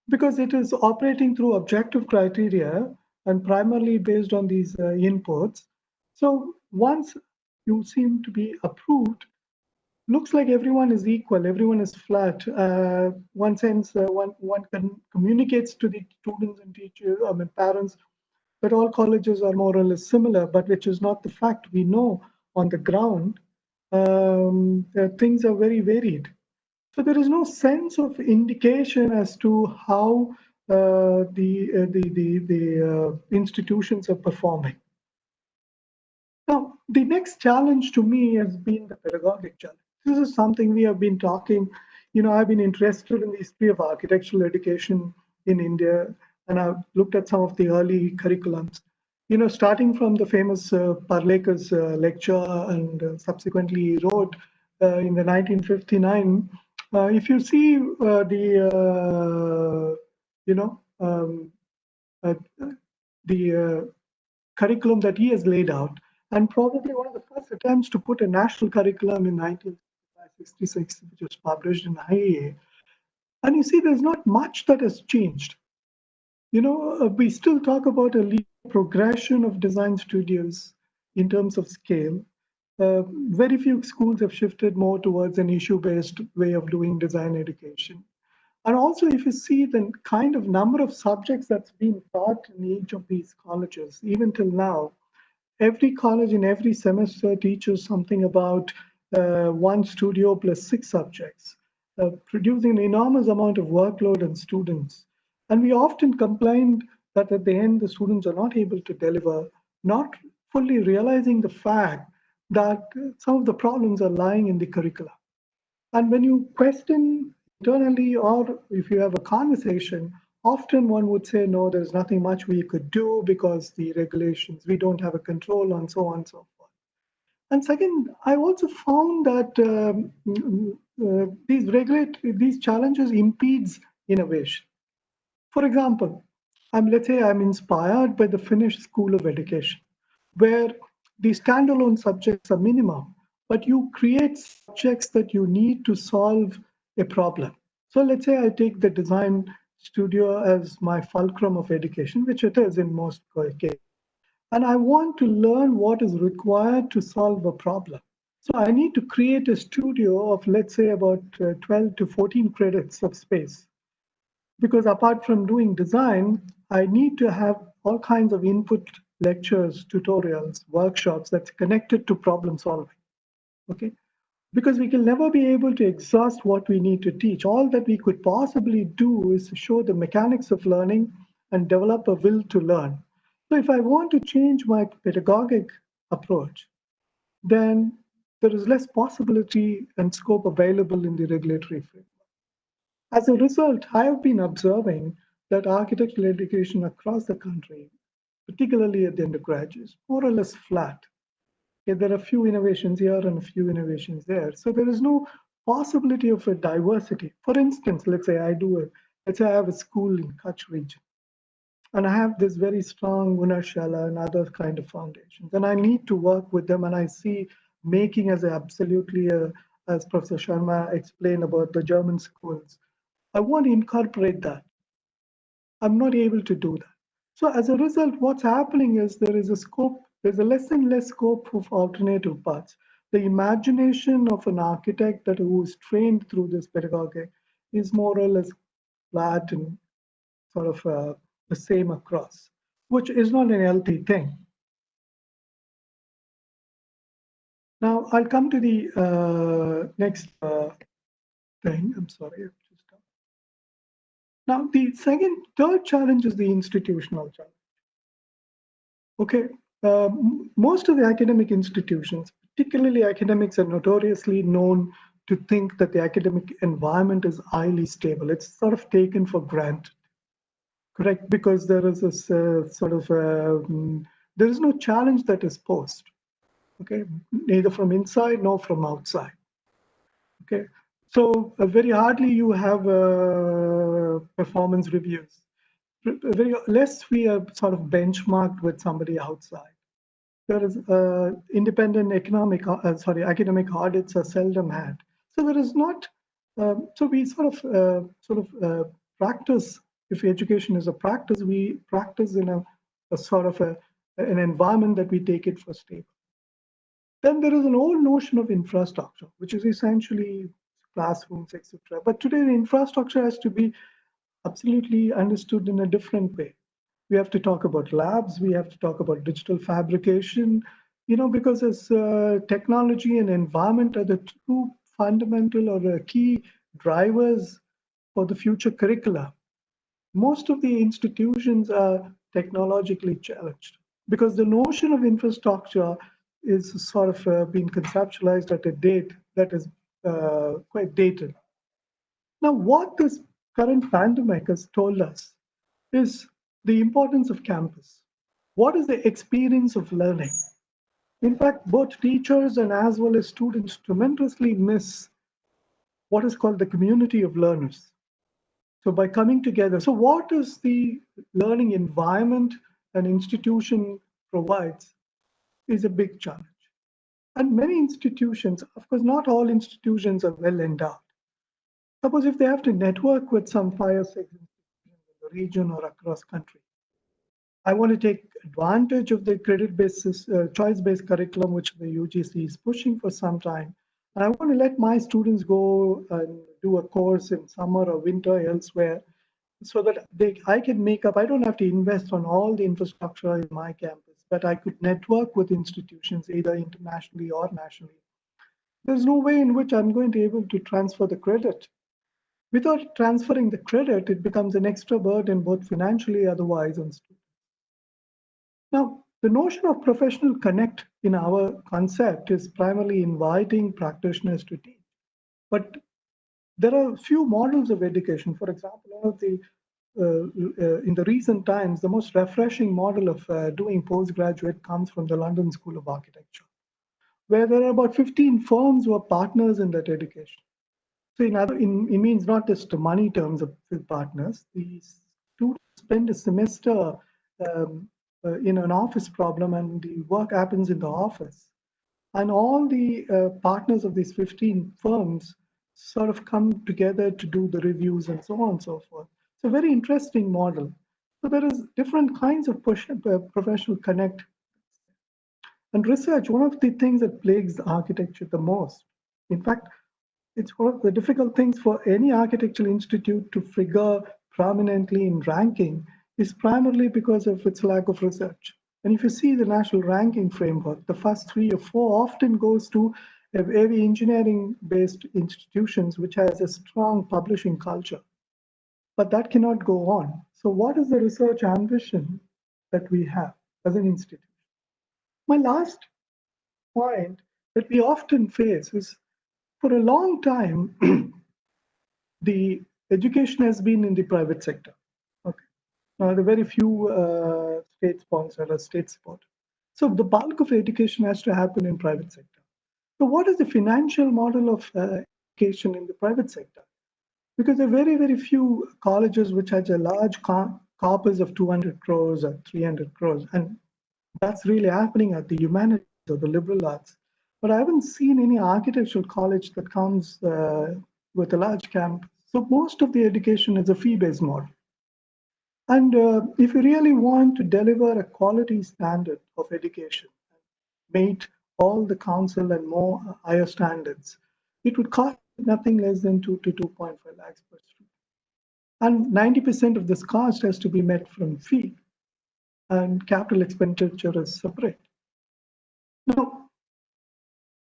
because it is operating through objective criteria and primarily based on these inputs. So once you seem to be approved, looks like everyone is equal, everyone is flat. One sense, one communicates to the students and teachers, parents, that all colleges are more or less similar, but which is not the fact. We know on the ground things are very varied. So there is no sense of indication as to how the institutions are performing. Now, the next challenge to me has been the pedagogic challenge. This is something we have been talking. I've been interested in the history of architectural education in India, and I've looked at some of the early curriculums. Starting from the famous Parlekar's lecture, and subsequently he wrote in the 1959, if you see uh, the curriculum that he has laid out, and probably one of the first attempts to put a national curriculum in 1966, which was published in IAA. And you see, there's not much that has changed. We still talk about a linear progression of design studios in terms of scale. Very few schools have shifted more towards an issue-based way of doing design education. And also, if you see the kind of number of subjects that's been taught in each of these colleges, even till now, every college in every semester teaches something about one studio plus 6 subjects, producing an enormous amount of workload on students. And we often complain that at the end, the students are not able to deliver, not fully realizing the fact that some of the problems are lying in the curricula. And when you question internally, or if you have a conversation, often one would say, no, there's nothing much we could do because the regulations, we don't have a control on, so on and so forth. And second, I also found that these challenges impedes innovation. For example, let's say I'm inspired by the Finnish School of Education, where the standalone subjects are minimum, but you create subjects that you need to solve a problem. So let's say I take the design studio as my fulcrum of education, which it is in most cases. And I want to learn what is required to solve a problem. So I need to create a studio of, let's say, about 12 to 14 credits of space. Because apart from doing design, I need to have all kinds of input, lectures, tutorials, workshops that's connected to problem solving. Okay, because we can never be able to exhaust what we need to teach. All that we could possibly do is show the mechanics of learning and develop a will to learn. So if I want to change my pedagogic approach, then there is less possibility and scope available in the regulatory framework. As a result, I have been observing that architectural education across the country, particularly at the undergraduate, is more or less flat. Okay, there are a few innovations here and a few innovations there. So there is no possibility of a diversity. For instance, let's say let's say I have a school in Kutch region, and I have this very strong Unashela and other kind of foundations, and I need to work with them, and I see making as absolutely, as Professor Sharma explained about the German schools. I want to incorporate that. I'm not able to do that. So as a result, what's happening is there's a less and less scope of alternative paths. The imagination of an architect who is trained through this pedagogy is more or less flat and sort of the same across, which is not an healthy thing. Now I'll come to the next thing. I'm sorry. Now the third challenge is the institutional challenge. Okay, most of the academic institutions, particularly academics, are notoriously known to think that the academic environment is highly stable. It's sort of taken for granted, correct? Because there is this there is no challenge that is posed, okay? Neither from inside nor from outside, okay? So very hardly you have performance reviews. Very less we are sort of benchmarked with somebody outside. There is independent academic audits are seldom had. So there is not. So we sort of practice. If education is a practice, we practice in a sort of an environment that we take it for stable. Then there is an old notion of infrastructure, which is essentially classrooms, etc. But today the infrastructure has to be absolutely understood in a different way. We have to talk about labs, we have to talk about digital fabrication, because as technology and environment are the two fundamental or key drivers for the future curricula. Most of the institutions are technologically challenged because the notion of infrastructure is sort of being conceptualized at a date that is quite dated. Now, what this current pandemic has told us is the importance of campus. what is the experience of learning? In fact, both teachers and as well as students tremendously miss what is called the community of learners. So by coming together, so what is the learning environment an institution provides is a big challenge. And many institutions, of course, not all institutions are well endowed. Suppose if they have to network with some 5 or 6 institutions in the region or across country, I want to take advantage of the credit-based, choice-based curriculum which the UGC is pushing for some time. And I want to let my students go and do a course in summer or winter elsewhere so that I can make up, I don't have to invest on all the infrastructure in my campus, but I could network with institutions either internationally or nationally. There's no way in which I'm going to be able to transfer the credit. Without transferring the credit, it becomes an extra burden both financially otherwise on students. Now, the notion of professional connect in our concept is primarily inviting practitioners to teach. But there are a few models of education. For example, one of the in the recent times, the most refreshing model of doing postgraduate comes from the London School of Architecture, where there are about 15 firms who are partners in that education. So it means not just money terms of partners. The students spend a semester in an office problem, and the work happens in the office. And all the partners of these 15 firms sort of come together to do the reviews and so on and so forth. It's a very interesting model. So there is different kinds of professional connect. And research, one of the things that plagues architecture the most, in fact, it's one of the difficult things for any architectural institute to figure prominently in ranking is primarily because of its lack of research. And if you see the national ranking framework, the first 3 or 4 often goes to heavy engineering-based institutions, which has a strong publishing culture. But that cannot go on. So what is the research ambition that we have as an institute? My last point that we often face is, for a long time, the education has been in the private sector. Okay, now there are very few state sponsored or state supported. So the bulk of education has to happen in private sector. So what is the financial model of education in the private sector? Because there are very, very few colleges which has a large corpus of 200 crores or 300 crores. And that's really happening at the humanities or the liberal arts. But I haven't seen any architectural college that comes with a large campus. So most of the education is a fee-based model. And if you really want to deliver a quality standard of education, meet all the council and more higher standards, it would cost nothing less than 2 to 2.5 lakhs per student. And 90% of this cost has to be met from fee, and capital expenditure is separate. Now,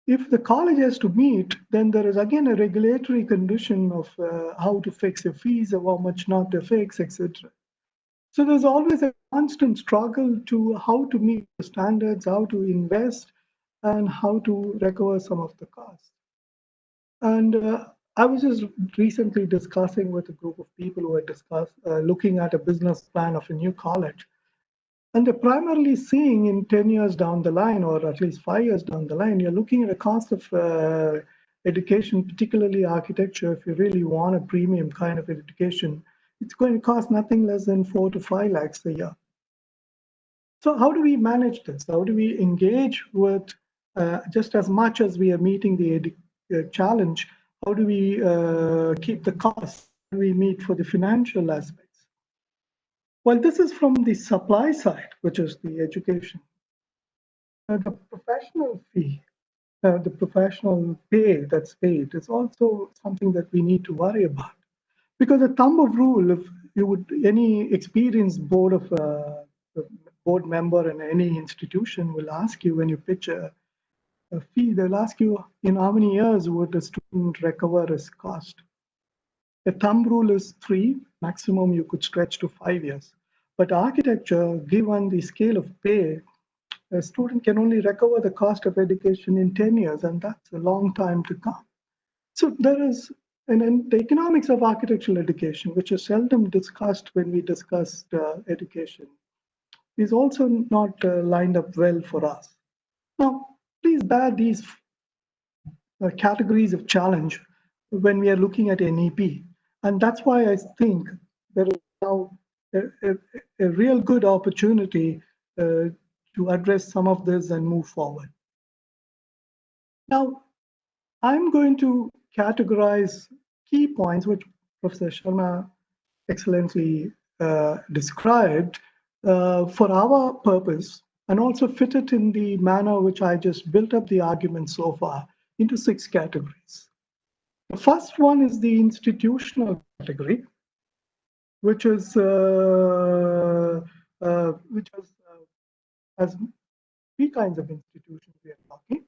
if the college has to meet, then there is again a regulatory condition of how to fix your fees or how much not to fix, etc. So there's always a constant struggle to how to meet the standards, how to invest, and how to recover some of the costs. And I was just recently discussing with a group of people who are looking at a business plan of a new college. And they're primarily seeing in 10 years down the line, or at least 5 years down the line, you're looking at a cost of education, particularly architecture. If you really want a premium kind of education, it's going to cost nothing less than 4 to 5 lakhs a year. So how do we manage this? How do we engage with, just as much as we are meeting the challenge, how do we keep the costs? How do we meet for the financial aspects? Well, this is from the supply side, which is the education. The professional fee, the professional pay that's paid is also something that we need to worry about. Because a thumb of rule, if you would, any experienced board member in any institution will ask you when you pitch a fee, they'll ask you in how many years would a student recover his cost. A thumb rule is 3, maximum you could stretch to 5 years. But architecture, given the scale of pay, a student can only recover the cost of education in 10 years, and that's a long time to come. So there is, and then the economics of architectural education, which is seldom discussed when we discuss education, is also not lined up well for us. Now, please bear these categories of challenge when we are looking at NEP. And that's why I think there is now a real good opportunity to address some of this and move forward. Now, I'm going to categorize key points which Professor Sharma excellently described for our purpose, and also fit it in the manner which I just built up the argument so far into 6 categories. The first one is the institutional category, which has three kinds of institutions we are talking: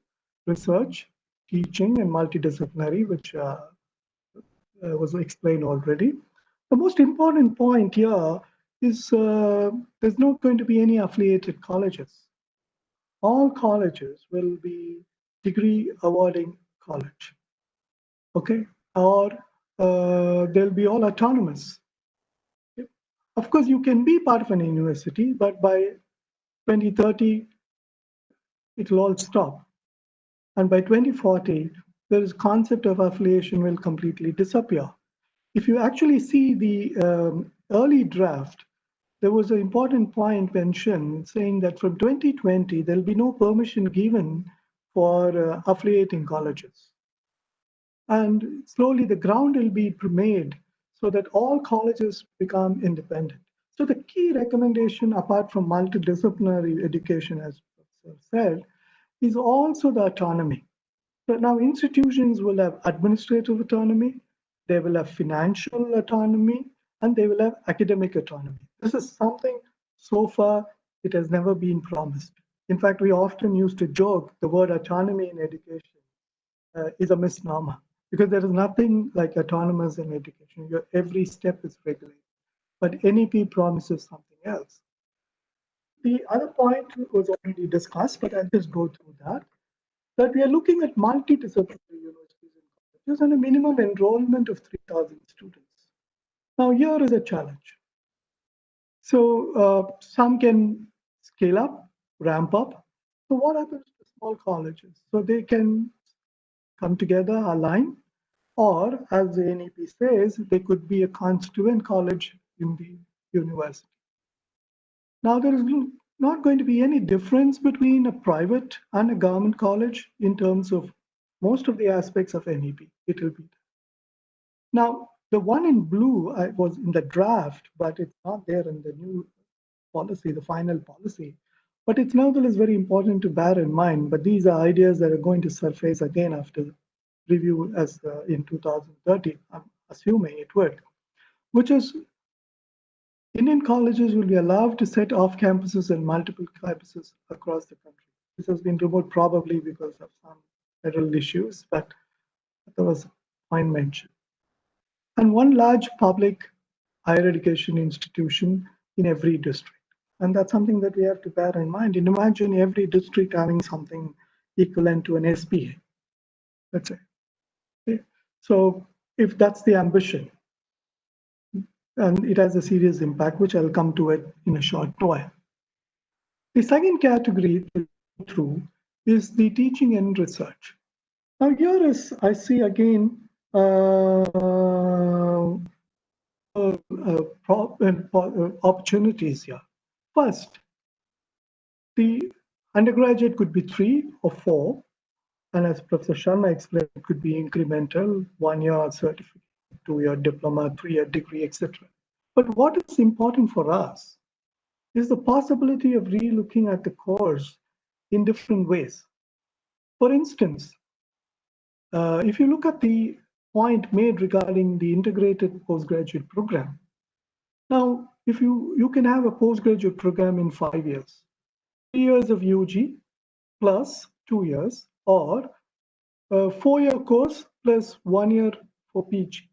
research, teaching, and multidisciplinary, which was explained already. The most important point here is there's not going to be any affiliated colleges. All colleges will be degree awarding college, okay? Or they'll be all autonomous. Of course, you can be part of an university, but by 2030, it will all stop. And by 2040, the concept of affiliation will completely disappear. If you actually see the early draft, there was an important point mentioned saying that from 2020, there'll be no permission given for affiliating colleges. And slowly the ground will be made so that all colleges become independent. So the key recommendation, apart from multidisciplinary education, as Professor said, is also the autonomy. So now institutions will have administrative autonomy, they will have financial autonomy, and they will have academic autonomy. This is something so far it has never been promised. In fact, we often used to joke the word autonomy in education is a misnomer, because there is nothing like autonomous in education. Every step is regulated. But NEP promises something else. The other point was already discussed, but I'll just go through that we are looking at multidisciplinary universities and colleges and a minimum enrollment of 3,000 students. Now, here is a challenge. So some can scale up, ramp up. So what happens to small colleges? So they can come together, align, or as the NEP says, they could be a constituent college in the university. Now, there is not going to be any difference between a private and a government college in terms of most of the aspects of NEP. It will be. Now, the one in blue was in the draft, but it's not there in the new policy, the final policy. But it's nevertheless very important to bear in mind. But these are ideas that are going to surface again after review as in 2030, I'm assuming it would, which is Indian colleges will be allowed to set off campuses and multiple campuses across the country. This has been removed probably because of some federal issues, but there was a point mentioned. And one large public higher education institution in every district. And that's something that we have to bear in mind. And imagine every district having something equivalent to an SPA, let's say. Okay. So if that's the ambition, and it has a serious impact, which I'll come to it in a short while. The second category to go through is the teaching and research. Now here is, I see again, opportunities here. First, the undergraduate could be 3 or 4, and as Professor Sharma explained, it could be incremental, 1-year certificate, 2-year diploma, 3-year degree, etc. But what is important for us is the possibility of re-looking at the course in different ways. For instance, if you look at the point made regarding the integrated postgraduate program, now if you can have a postgraduate program in 5 years, 3 years of UG plus 2 years, or a 4-year course plus 1 year for PG.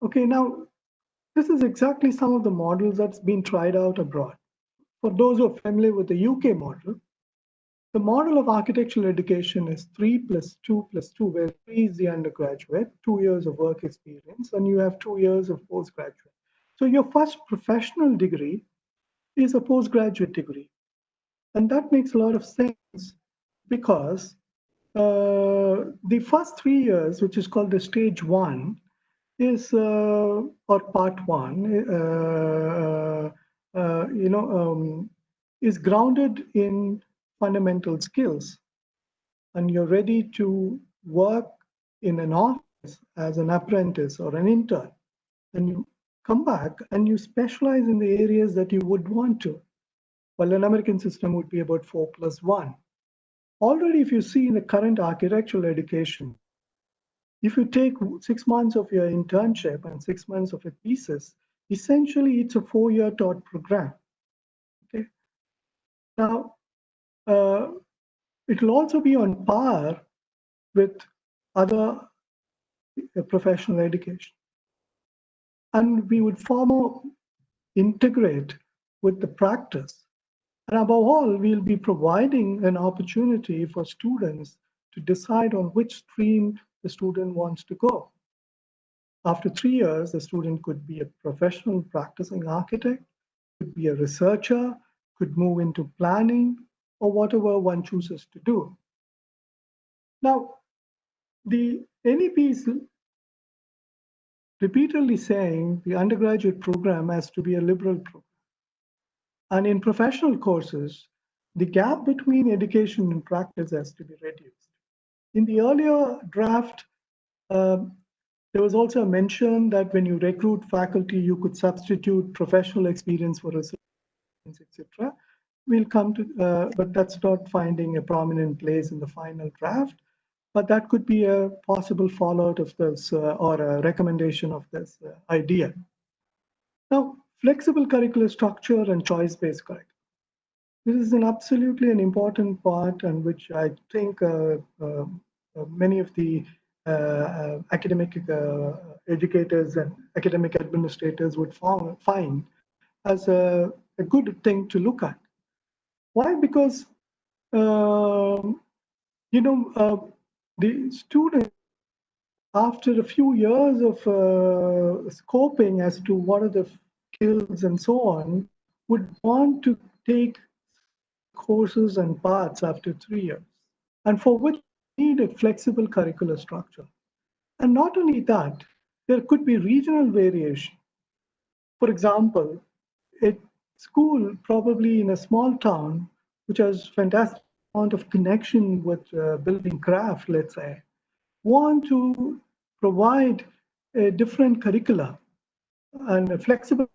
Okay, now this is exactly some of the models that's been tried out abroad. For those who are familiar with the UK model, the model of architectural education is 3 plus 2 plus 2, where 3 is the undergraduate, 2 years of work experience, and you have 2 years of postgraduate. So your first professional degree is a postgraduate degree. And that makes a lot of sense because the first 3 years, which is called the stage 1, is or part 1, is grounded in fundamental skills, and you're ready to work in an office as an apprentice or an intern, and you come back and you specialize in the areas that you would want to. Well, an American system would be about 4+1. Already, if you see in the current architectural education, if you take 6 months of your internship and 6 months of a thesis, essentially it's a 4-year taught program. Okay. Now, it will also be on par with other professional education, and we would far more integrate with the practice. And above all, we'll be providing an opportunity for students to decide on which stream the student wants to go. After 3 years, the student could be a professional practicing architect, could be a researcher, could move into planning, or whatever one chooses to do. Now, the NEP is repeatedly saying the undergraduate program has to be a liberal program. And in professional courses, the gap between education and practice has to be reduced. In the earlier draft, there was also a mention that when you recruit faculty, you could substitute professional experience for research, etc. We'll come to, but that's not finding a prominent place in the final draft. But that could be a possible fallout of this or a recommendation of this idea. Now, flexible curricular structure and choice-based curriculum. This is absolutely an important part, and which I think many of the academic educators and academic administrators would find as a good thing to look at. Why? Because the student, after a few years of scoping as to what are the skills and so on, would want to take courses and paths after 3 years, and for which we need a flexible curricular structure. And not only that, there could be regional variation. For example, a school probably in a small town, which has fantastic amount of connection with building craft, let's say, want to provide a different curricula, and a flexible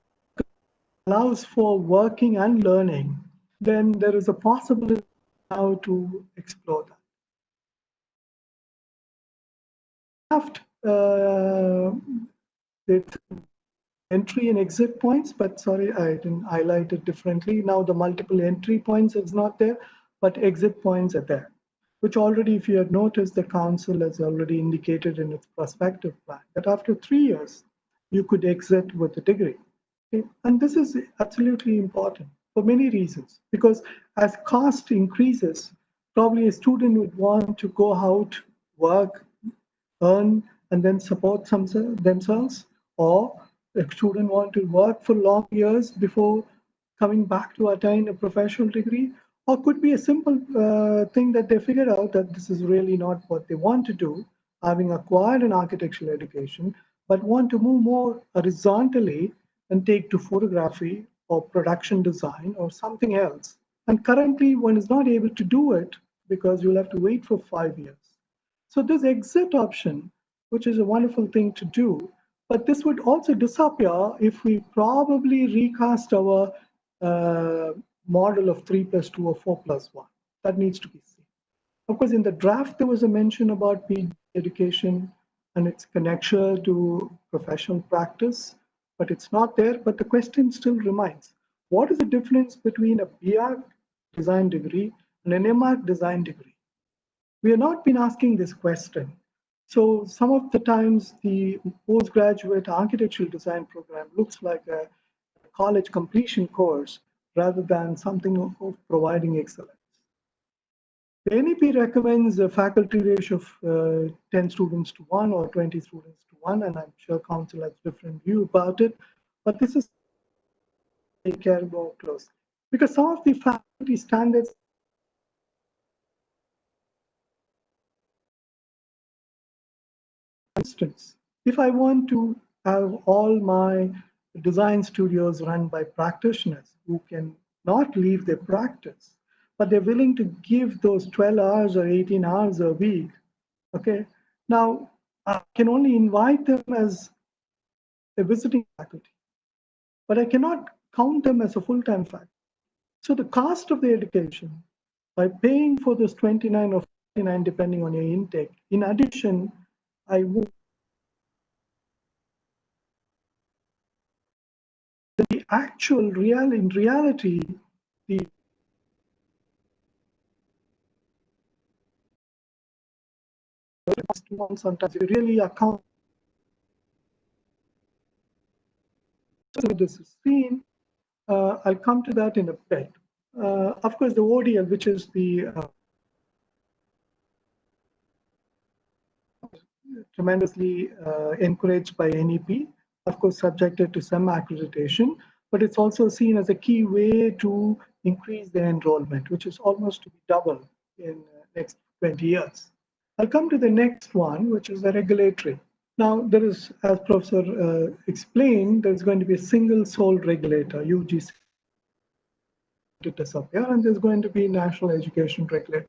allows for working and learning, then there is a possibility now to explore that. It's entry and exit points, but sorry, I didn't highlight it differently. Now the multiple entry points is not there, but exit points are there, which already, if you have noticed, the council has already indicated in its prospective plan that after 3 years, you could exit with a degree. Okay? And this is absolutely important for many reasons, because as cost increases, probably a student would want to go out, work, earn, and then support themselves, or the student want to work for long years before coming back to attain a professional degree, or could be a simple thing that they figured out that this is really not what they want to do, having acquired an architectural education, but want to move more horizontally and take to photography or production design or something else. And currently one is not able to do it because you'll have to wait for 5 years. So this exit option, which is a wonderful thing to do, but this would also disappear if we probably recast our model of 3+2 or 4+1. That needs to be seen. Of course, in the draft, there was a mention about PG education and its connection to professional practice, but it's not there. But the question still remains. What is the difference between a BArch design degree and an MArch design degree? We have not been asking this question. So some of the times the postgraduate architectural design program looks like a college completion course rather than something of providing excellence. The NEP recommends a faculty ratio of 10 students to 1 or 20 students to 1, and I'm sure council has different view about it, but this is take care more closely. Because some of the faculty standards, for instance, if I want to have all my design studios run by practitioners who can not leave their practice, but they're willing to give those 12 hours or 18 hours a week, okay? Now, I can only invite them as a visiting faculty, but I cannot count them as a full-time faculty. So the cost of the education, by paying for this 29 or 49, depending on your intake, in addition, I would the actual in reality, the sometimes you really account. So this is seen. I'll come to that in a bit. Of course, the ODL, which is the tremendously encouraged by NEP, of course, subjected to some accreditation, but it's also seen as a key way to increase the enrollment, which is almost to be double in next 20 years. I'll come to the next one, which is the regulatory. Now, there is, as Professor explained, there's going to be a single sole regulator, UGC, to disappear, and there's going to be national education regulator.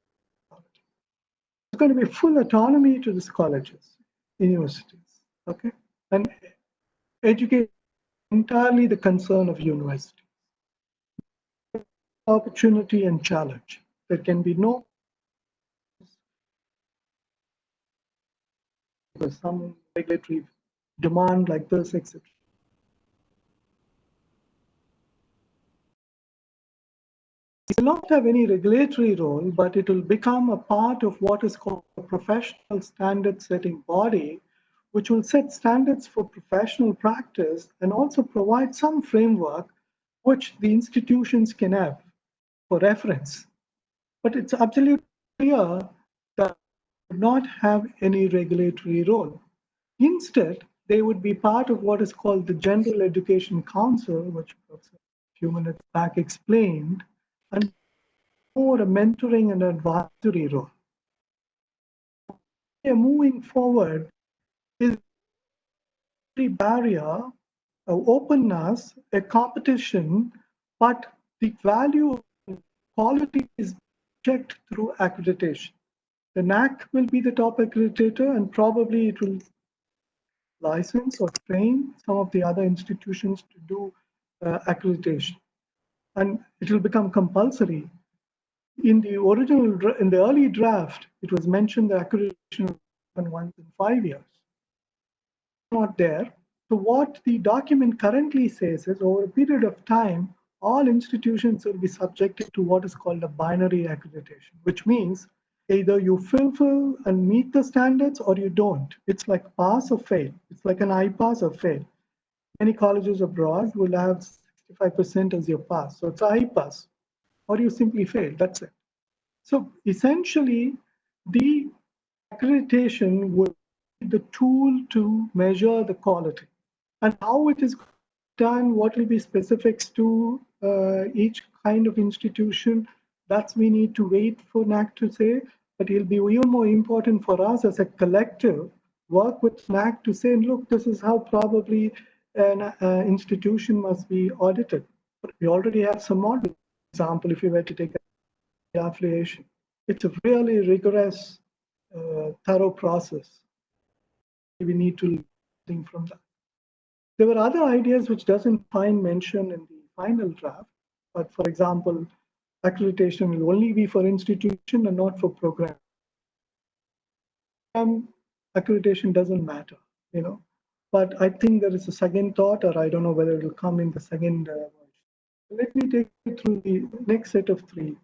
There's going to be full autonomy to these colleges, universities, okay? And education entirely the concern of university. Opportunity and challenge. There can be no some regulatory demand like this, etc. It will not have any regulatory role, but it will become a part of what is called a professional standard setting body, which will set standards for professional practice and also provide some framework which the institutions can have for reference. But it's absolutely clear that they would not have any regulatory role. Instead, they would be part of what is called the General Education Council, which a few minutes back explained, and more a mentoring and advisory role. Moving forward is the barrier, openness, a competition, but the value of quality is checked through accreditation. The NAC will be the top accreditator, and probably it will license or train some of the other institutions to do accreditation. And it will become compulsory. In the early draft, it was mentioned that accreditation will happen once in 5 years. Not there. So what the document currently says is over a period of time, all institutions will be subjected to what is called a binary accreditation, which means either you fulfill and meet the standards or you don't. It's like pass or fail. It's like an I pass or fail. Many colleges abroad will have 65% as your pass. So it's I pass or you simply fail. That's it. So essentially, the accreditation will be the tool to measure the quality. And how it is done, what will be specifics to each kind of institution, that's we need to wait for NAC to say, but it'll be even more important for us as a collective work with NAC to say, look, this is how probably an institution must be audited. But we already have some models. For example, if you were to take the affiliation, it's a really rigorous, thorough process. We need to think from that. There were other ideas which doesn't find mention in the final draft, but for example, accreditation will only be for institution and not for program. Accreditation doesn't matter, you know. But I think there is a second thought, or I don't know whether it will come in the second version. Let me take you through the next set of three.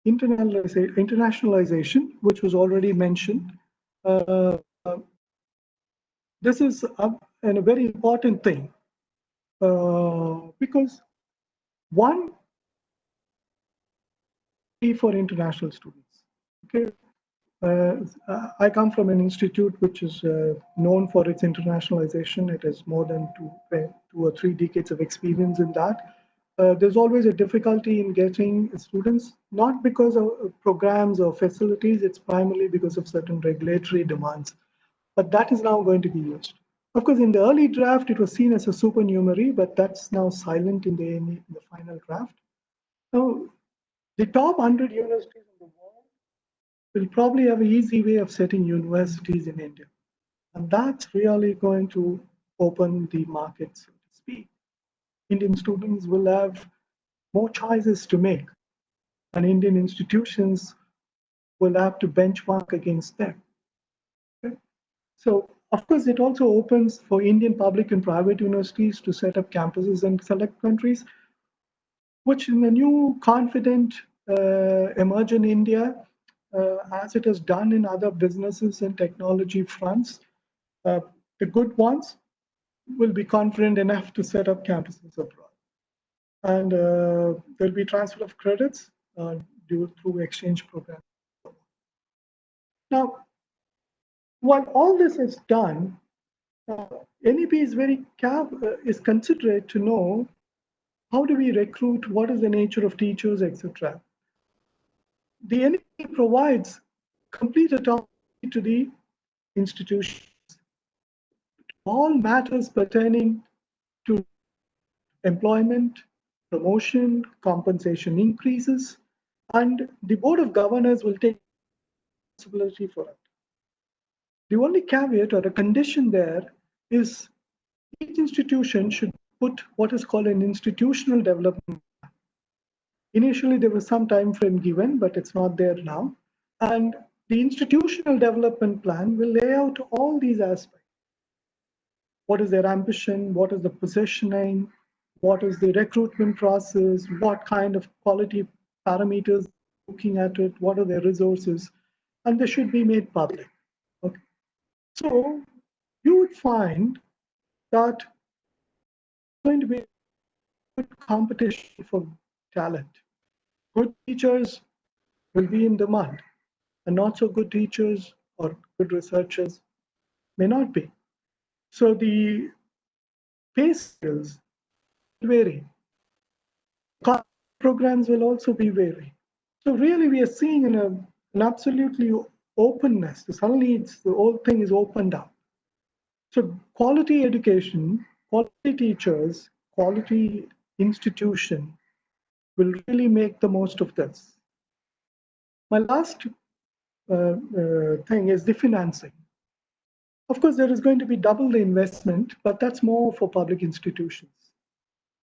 Internationalization, which was already mentioned. This is a very important thing because one, for international students. Okay, I come from an institute which is known for its internationalization. It has more than two or three decades of experience in that. There's always a difficulty in getting students, not because of programs or facilities, it's primarily because of certain regulatory demands. But that is now going to be used. Of course, in the early draft, it was seen as a supernumerary, but that's now silent in the final draft. Now, the top 100 universities in the world will probably have an easy way of setting universities in India. And that's really going to open the market, so to speak. Indian students will have more choices to make, and Indian institutions will have to benchmark against them. Okay? So, of course, it also opens for Indian public and private universities to set up campuses in select countries, which in a new confident emerging India, as it has done in other businesses and technology fronts, the good ones will be confident enough to set up campuses abroad. And there'll be transfer of credits through exchange programs. Now, while all this is done, NEP is is considerate to know how do we recruit, what is the nature of teachers, etc. The NEP provides complete autonomy to the institution. All matters pertaining to employment, promotion, compensation increases, and the Board of Governors will take responsibility for it. The only caveat or a condition there is each institution should put what is called an institutional development. Initially, there was some time frame given, but it's not there now. And the institutional development plan will lay out all these aspects. What is their ambition? What is the positioning? What is the recruitment process? What kind of quality parameters looking at it? What are their resources? And they should be made public. Okay. So you would find that it's going to be good competition for talent. Good teachers will be in demand, and not so good teachers or good researchers may not be. So the pay scales vary. Programs will also be vary. So really, we are seeing an absolutely openness. Suddenly, the whole thing is opened up. So quality education, quality teachers, quality institution will really make the most of this. My last thing is the financing. Of course, there is going to be double the investment, but that's more for public institutions.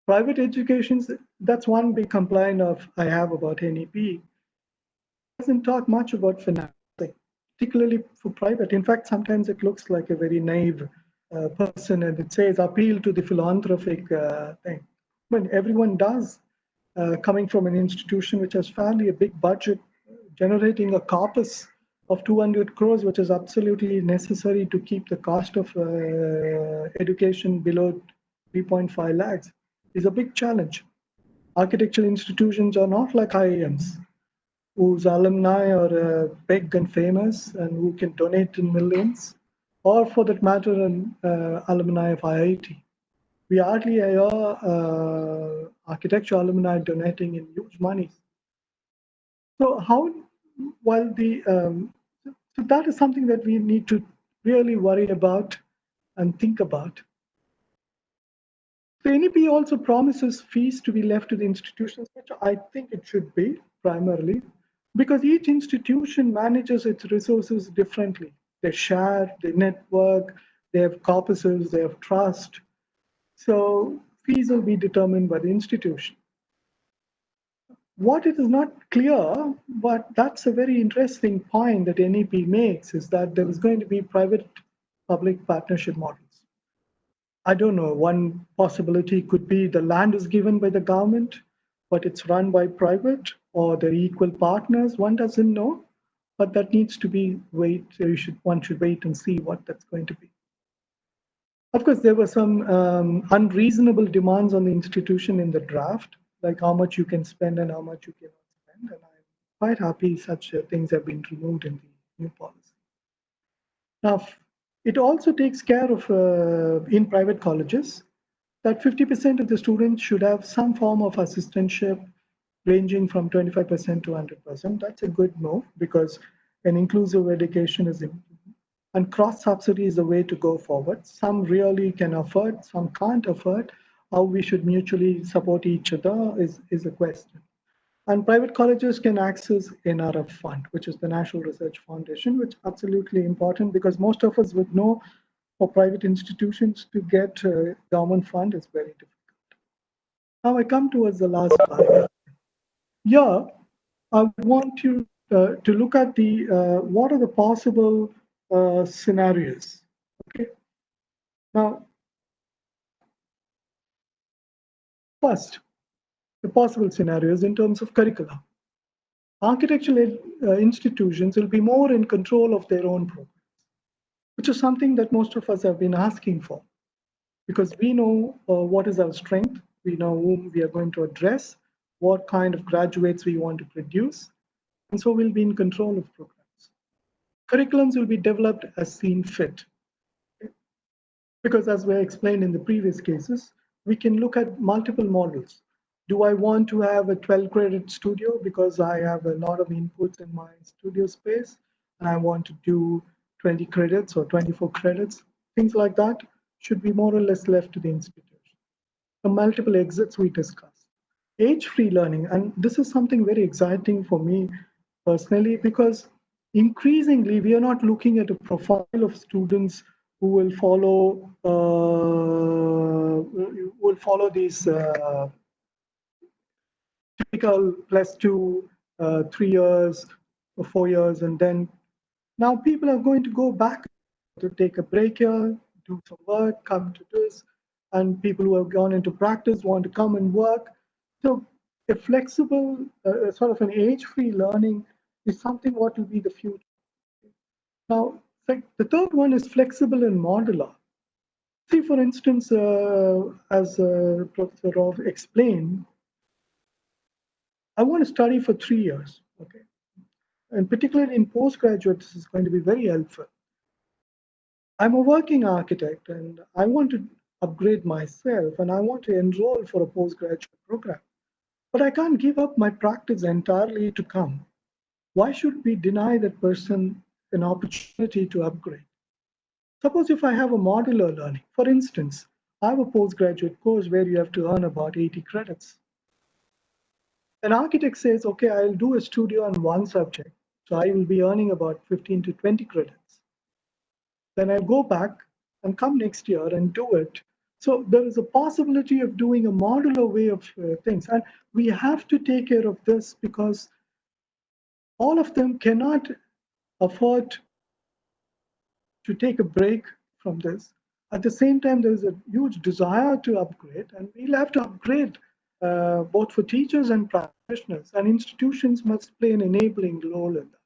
Private educations, that's one big complaint I have about NEP. Doesn't talk much about financing, particularly for private. In fact, sometimes it looks like a very naive person, and it says appeal to the philanthropic thing. But everyone does, coming from an institution which has fairly a big budget, generating a corpus of 200 crores, which is absolutely necessary to keep the cost of education below 3.5 lakhs, is a big challenge. Architectural institutions are not like IIMs, whose alumni are big and famous and who can donate in millions, or for that matter, an alumni of IIT. We hardly hear architecture alumni donating in huge money. So while so that is something that we need to really worry about and think about. The NEP also promises fees to be left to the institutions, which I think it should be primarily, because each institution manages its resources differently. They share, they network, they have corpuses, they have trust. So fees will be determined by the institution. What it is not clear, but that's a very interesting point that NEP makes, is that there is going to be private-public partnership models. I don't know, one possibility could be the land is given by the government, but it's run by private, or they're equal partners. One doesn't know, but that needs to be one should wait and see what that's going to be. Of course, there were some unreasonable demands on the institution in the draft, like how much you can spend and how much you cannot spend. And I'm quite happy such things have been removed in new policy. Now, it also takes care of, in private colleges, that 50% of the students should have some form of assistantship ranging from 25% to 100%. That's a good move because an inclusive education is important. And cross-subsidy is the way to go forward. Some really can afford, some can't afford. How we should mutually support each other is a question. And private colleges can access NRF fund, which is the National Research Foundation, which is absolutely important because most of us would know for private institutions to get government fund is very difficult. Now I come towards the last part. Yeah, I want you to look at the what are the possible scenarios. Okay. Now, first, the possible scenarios in terms of curriculum. Architectural institutions will be more in control of their own programs, which is something that most of us have been asking for, because we know what is our strength, we know whom we are going to address, what kind of graduates we want to produce, and so we'll be in control of programs. Curriculums will be developed as seen fit, because as we explained in the previous cases, we can look at multiple models. Do I want to have a 12-credit studio because I have a lot of inputs in my studio space and I want to do 20 credits or 24 credits? Things like that should be more or less left to the institution. The multiple exits we discussed. Age-free learning, and this is something very exciting for me personally, because increasingly we are not looking at a profile of students who will follow these typical +2, 3 years or 4 years, and then now people are going to go back to take a break here, do some work, come to this, and people who have gone into practice want to come and work. So a flexible, sort of an age-free learning is something what will be the future. Now, the third one is flexible and modular. See, for instance, as Professor Rov explained, I want to study for 3 years, okay? And particularly in postgraduate, this is going to be very helpful. I'm a working architect and I want to upgrade myself and I want to enroll for a postgraduate program. But I can't give up my practice entirely to come. Why should we deny that person an opportunity to upgrade? Suppose if I have a modular learning, for instance, I have a postgraduate course where you have to earn about 80 credits. An architect says, okay, I'll do a studio on one subject, so I will be earning about 15 to 20 credits. Then I'll go back and come next year and do it. So there is a possibility of doing a modular way of things. And we have to take care of this because all of them cannot afford to take a break from this. At the same time, there's a huge desire to upgrade, and we'll have to upgrade both for teachers and practitioners, and institutions must play an enabling role in that.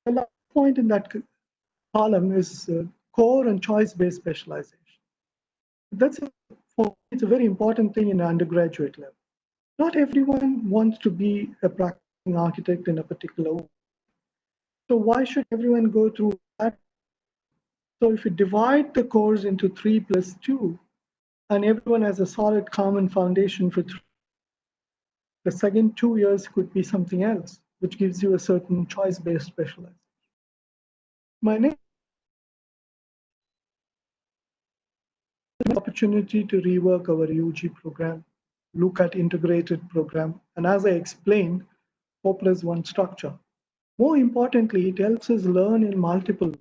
The last point in that column is core and choice-based specialization. It's a very important thing in undergraduate level. Not everyone wants to be a practicing architect in a particular way. So why should everyone go through that? So if you divide the course into 3 plus 2, and everyone has a solid common foundation for 3, the second 2 years could be something else, which gives you a certain choice-based specialization. My next opportunity to rework our UG program, look at integrated program, and as I explained, 4+1 structure. More importantly, it helps us learn in multiple.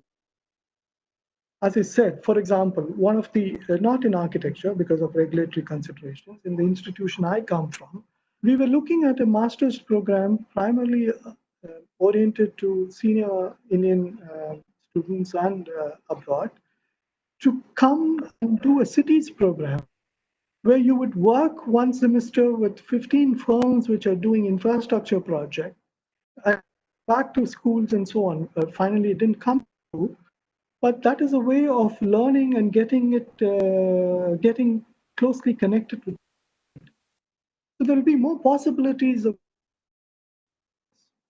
As I said, for example, one of the, not in architecture because of regulatory considerations, in the institution I come from, we were looking at a master's program primarily oriented to senior Indian students and abroad, to come and do a cities program where you would work one semester with 15 firms which are doing infrastructure projects, and back to schools and so on. Finally, it didn't come through, but that is a way of learning and getting it, getting closely connected with. So there will be more possibilities of.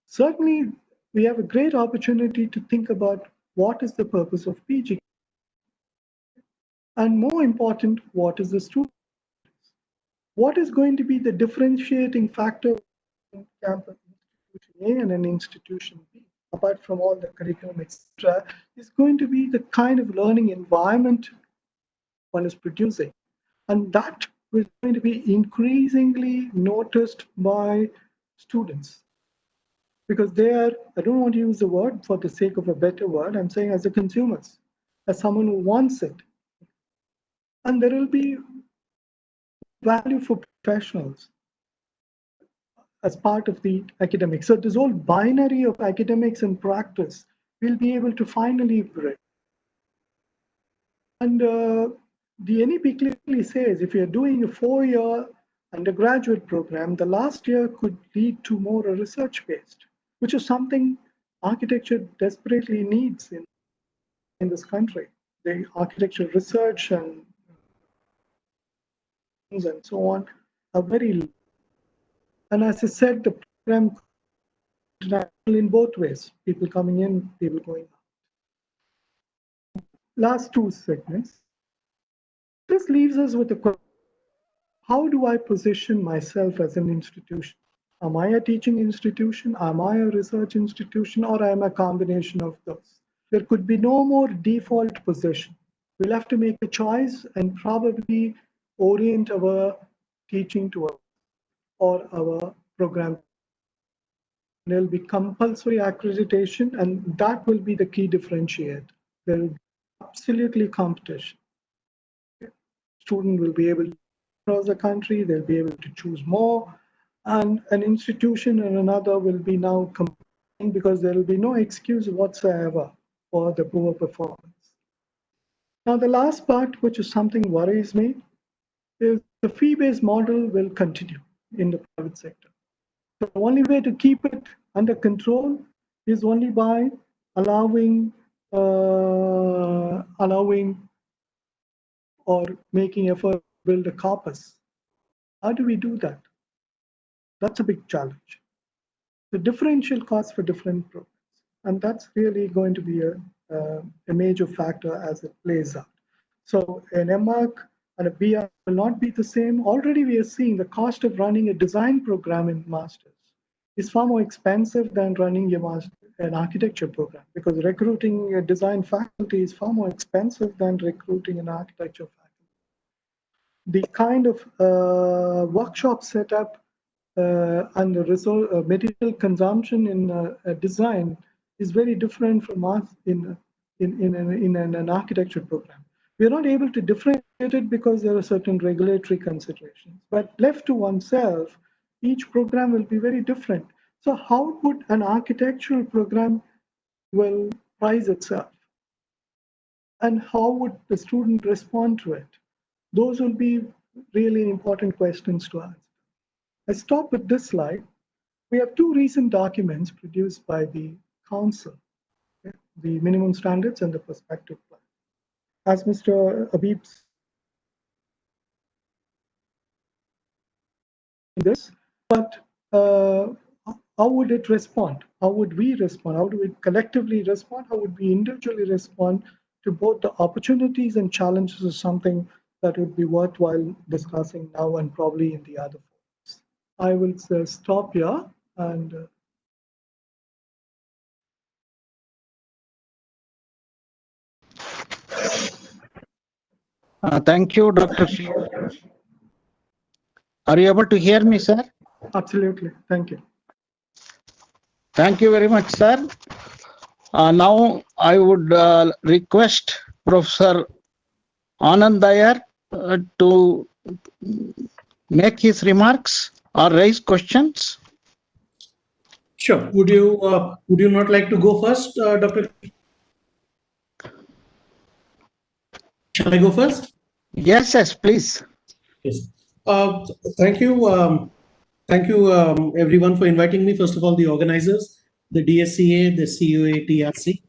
Certainly, we have a great opportunity to think about what is the purpose of PG, and more important, what is the student? What is going to be the differentiating factor in campus institution A and an institution B, apart from all the curriculum, etc., is going to be the kind of learning environment one is producing. And that is going to be increasingly noticed by students, because they are, I don't want to use the word for the sake of a better word, I'm saying as a consumers, as someone who wants it. And there will be value for professionals as part of the academics. So this whole binary of academics and practice will be able to finally break. And the NEP clearly says if you're doing a 4-year undergraduate program, the last year could lead to more research-based, which is something architecture desperately needs in this country. The architecture research and so on are very low. And as I said, the program in both ways, people coming in, people going out. Last two segments. This leaves us with the question, how do I position myself as an institution? Am I a teaching institution? Am I a research institution? Or am I a combination of those? There could be no more default position. We'll have to make a choice and probably orient our teaching to our program. There'll be compulsory accreditation, and that will be the key differentiator. There will be absolutely competition. Student will be able to across the country, they'll be able to choose more, and an institution and another will be now competing because there will be no excuse whatsoever for the poor performance. Now, the last part, which is something worries me, is the fee-based model will continue in the private sector. The only way to keep it under control is only by allowing or making effort to build a corpus. How do we do that? That's a big challenge. The differential costs for different programs, and that's really going to be a major factor as it plays out. So an MArch and a BR will not be the same. Already we are seeing the cost of running a design program in masters is far more expensive than running an architecture program, because recruiting a design faculty is far more expensive than recruiting an architecture faculty. The kind of workshop setup and the resource, material consumption in design is very different from us in an architecture program. We are not able to differentiate it because there are certain regulatory considerations. But left to oneself, each program will be very different. So how would an architectural program will price itself? And how would the student respond to it? Those will be really important questions to answer. I stop with this slide. We have two recent documents produced by the Council, okay, the minimum standards and the perspective plan. As Mr. Abib said, this, but how would it respond? How would we respond? How do we collectively respond? How would we individually respond to both the opportunities and challenges of something that would be worthwhile discussing now and probably in the other forums? I will stop here and Thank you, Dr. Shiv. Are you able to hear me, sir? absolutely. Thank you. Thank you very much, sir. Now I would request Professor Anand Dyer to make his remarks or raise questions. Sure. Would you not like to go first, Dr. Shall I go first? Yes, yes, please. Yes. Thank you. Thank you, everyone, for inviting me. First of all, the organizers, the DSCA, the COA, TRC,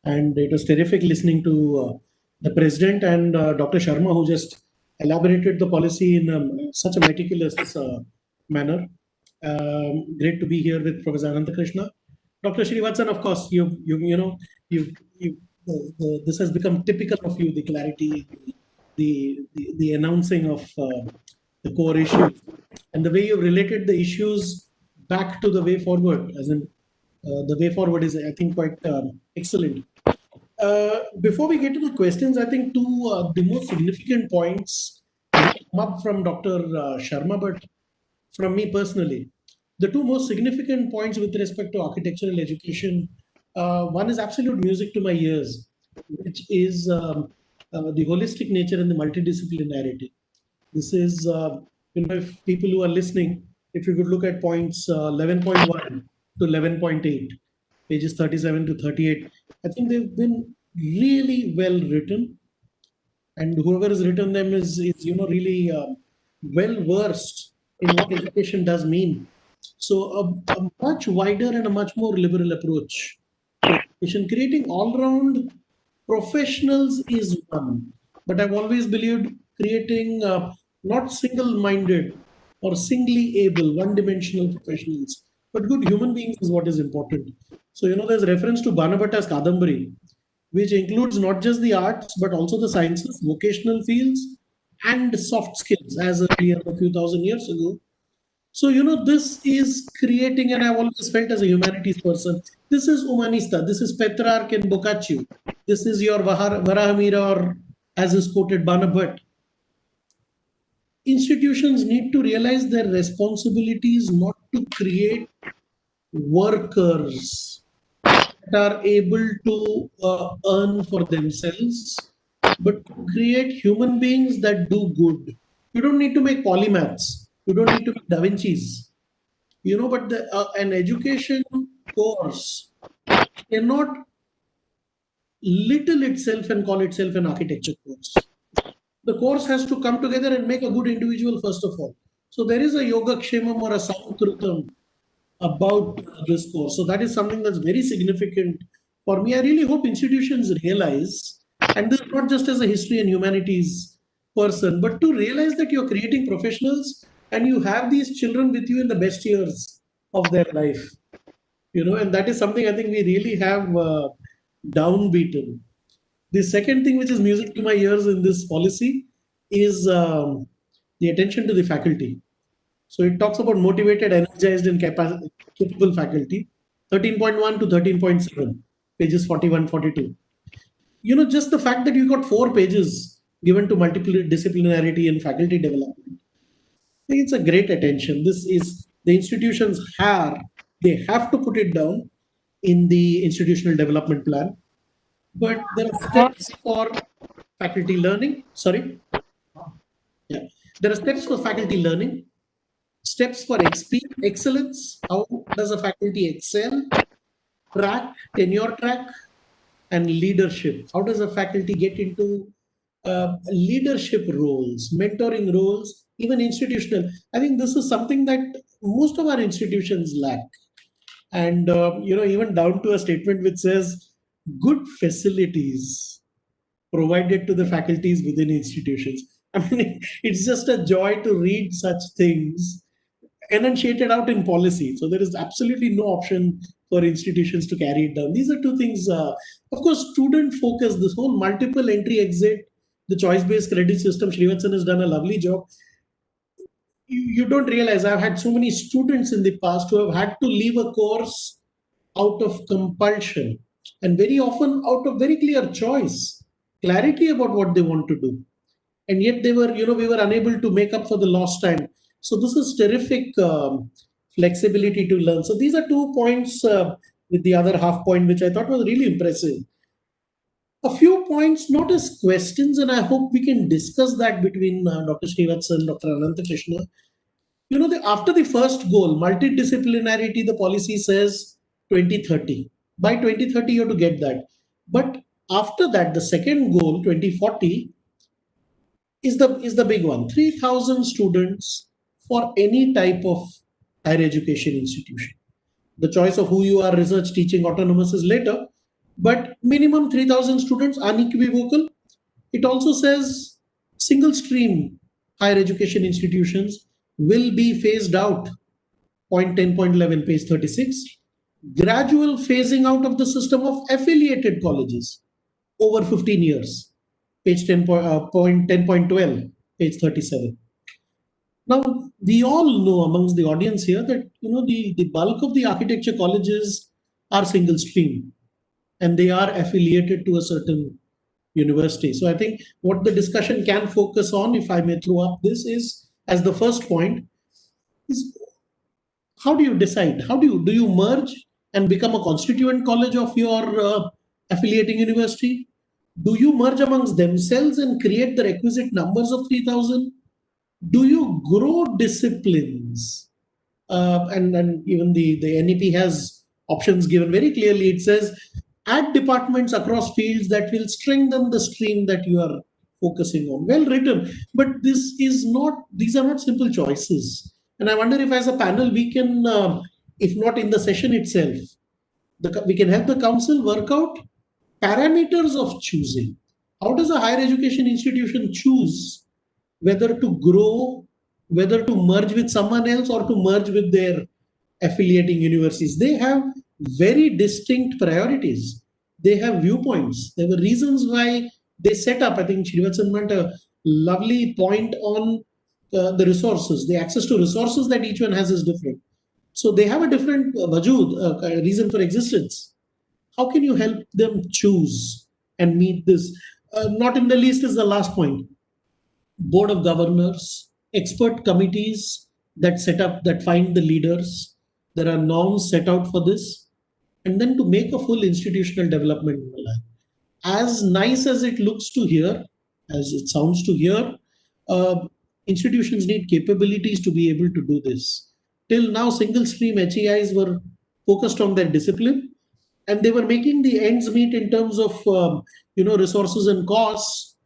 and it was terrific listening to the president and Dr. Sharma, who just elaborated the policy in such a meticulous manner. Great to be here with Professor Anandakrishna. Dr. Srivatsan, of course, this has become typical of you, the clarity, the announcing of the core issues, and the way you've related the issues back to the way forward, as in the way forward is, I think, quite excellent. Before we get to the questions, I think two the most significant points didn't come up from Dr. Sharma, but from me personally. The two most significant points with respect to architectural education, one is absolute music to my ears, which is the holistic nature and the multidisciplinarity. This is, if people who are listening, if you could look at points 11.1 to 11.8, pages 37 to 38, I think they've been really well written, and whoever has written them is really well versed in what education does mean. So a much wider and a much more liberal approach to education, creating all-round professionals is one, but I've always believed creating not single-minded or singly able, one-dimensional professionals, but good human beings is what is important. So there's reference to Banabhatta's Kadambari, which includes not just the arts but also the sciences, vocational fields, and soft skills, as earlier a few thousand years ago. So, this is creating, and I've always felt as a humanities person, this is Humanista, this is Petrarch and Boccaccio, this is your Varahamira, or as is quoted, Banabhat. Institutions need to realize their responsibilities not to create workers that are able to earn for themselves, but to create human beings that do good. You don't need to make polymaths. You don't need to make Da Vinci's. But an education course cannot little itself and call itself an architecture course. The course has to come together and make a good individual first of all. So there is a yoga kshemam or a samkritam about this course. So that is something that's very significant for me. I really hope institutions realize, and this is not just as a history and humanities person, but to realize that you're creating professionals and you have these children with you in the best years of their life. And that is something I think we really have downbeaten. The second thing which is music to my ears in this policy is the attention to the faculty. So it talks about motivated, energized, and capable faculty, 13.1 to 13.7, pages 41, 42. Just the fact that you got 4 pages given to multidisciplinarity and faculty development, I think it's a great attention. This is the institutions they have to put it down in the institutional development plan. But there are steps for faculty learning. Sorry. Yeah. There are steps for faculty learning, steps for excellence. How does a faculty excel? Tenure track, and leadership. How does a faculty get into leadership roles, mentoring roles, even institutional? I think this is something that most of our institutions lack. And, even down to a statement which says good facilities provided to the faculties within institutions. I mean, it's just a joy to read such things enunciated out in policy. So there is absolutely no option for institutions to carry it down. These are two things. Of course, student focus, this whole multiple entry exit, the choice-based credit system, Srivatsan has done a lovely job. You don't realize I've had so many students in the past who have had to leave a course out of compulsion and very often out of very clear choice, clarity about what they want to do. And yet we were unable to make up for the lost time. So this is terrific flexibility to learn. So these are 2 points with the other half point, which I thought was really impressive. A few points, not as questions, and I hope we can discuss that between Dr. Srivatsan and Dr. Anandakrishna. After the first goal, multidisciplinarity, the policy says 2030. By 2030, you have to get that. But after that, the second goal, 2040, is the big one. 3,000 students for any type of higher education institution. The choice of who you are, research, teaching, autonomous, is later, but minimum 3,000 students, unequivocal. It also says single stream higher education institutions will be phased out. Point 10.11, page 36. gradual phasing out of the system of affiliated colleges over 15 years. Page 10.12, page 37. Now, we all know amongst the audience here that the bulk of the architecture colleges are single stream and they are affiliated to a certain university. So I think what the discussion can focus on, if I may throw up this, is as the first point, is how do you decide? How do you merge and become a constituent college of your affiliating university? Do you merge amongst themselves and create the requisite numbers of 3,000? Do you grow disciplines? And even the NEP has options given very clearly. It says add departments across fields that will strengthen the stream that you are focusing on. Well written, but these are not simple choices. And I wonder if as a panel we can, if not in the session itself, we can help the council work out parameters of choosing. How does a higher education institution choose whether to grow, whether to merge with someone else or to merge with their affiliating universities? They have very distinct priorities. They have viewpoints. There were reasons why they set up. I think Srivatsan meant a lovely point on the resources. The access to resources that each one has is different. So they have a different wajud, reason for existence. How can you help them choose and meet this? Not in the least is the last point. Board of governors, expert committees that set up, that find the leaders. There are norms set out for this. And then to make a full institutional development. As nice as it looks to hear, as it sounds to hear, institutions need capabilities to be able to do this. Till now, single stream HEIs were focused on their discipline and they were making the ends meet in terms of resources and costs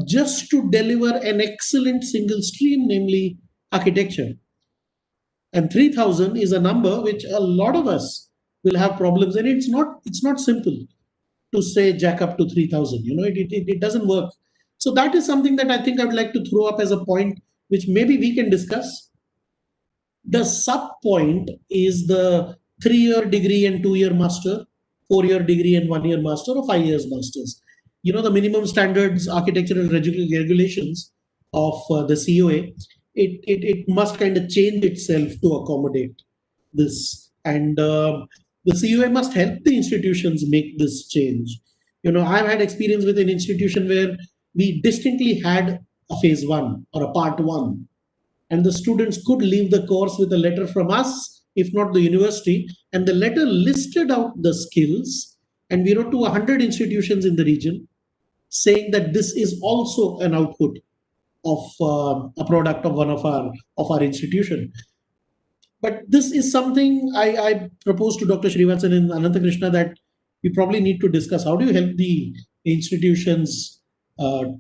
just to deliver an excellent single stream, namely architecture. And 3,000 is a number which a lot of us will have problems, and it's not simple to say jack up to 3,000. It doesn't work. So that is something that I think I would like to throw up as a point, which maybe we can discuss. The sub point is the 3-year degree and 2-year master, 4-year degree and 1-year master, or 5 years masters. The minimum standards, architectural regulations of the COA, it must kind of change itself to accommodate this. And the COA must help the institutions make this change. I've had experience with an institution where we distinctly had a phase 1 or a part 1. And the students could leave the course with a letter from us, if not the university. And the letter listed out the skills. And we wrote to 100 institutions in the region saying that this is also an output of a product of one of our institution. But this is something I propose to Dr. Srivatsan and Anandakrishna that we probably need to discuss. How do you help the institutions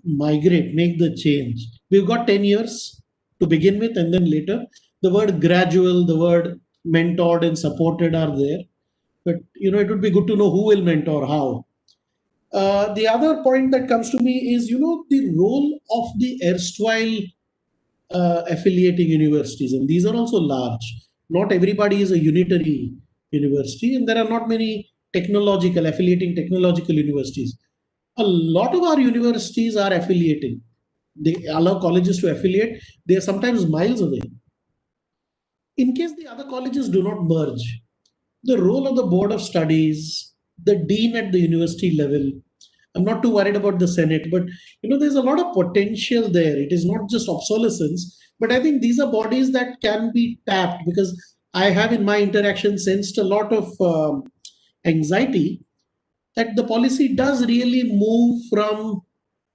migrate, make the change? We've got 10 years to begin with, and then later the word gradual, the word mentored and supported are there. But it would be good to know who will mentor, how. The other point that comes to me is, the role of the erstwhile affiliating universities, and these are also large. Not everybody is a unitary university, and there are not many affiliating technological universities. A lot of our universities are affiliating. They allow colleges to affiliate. They are sometimes miles away. In case the other colleges do not merge, the role of the board of studies, the dean at the university level, I'm not too worried about the Senate, but there's a lot of potential there. It is not just obsolescence, but I think these are bodies that can be tapped, because I have in my interaction sensed a lot of anxiety that the policy does really move from,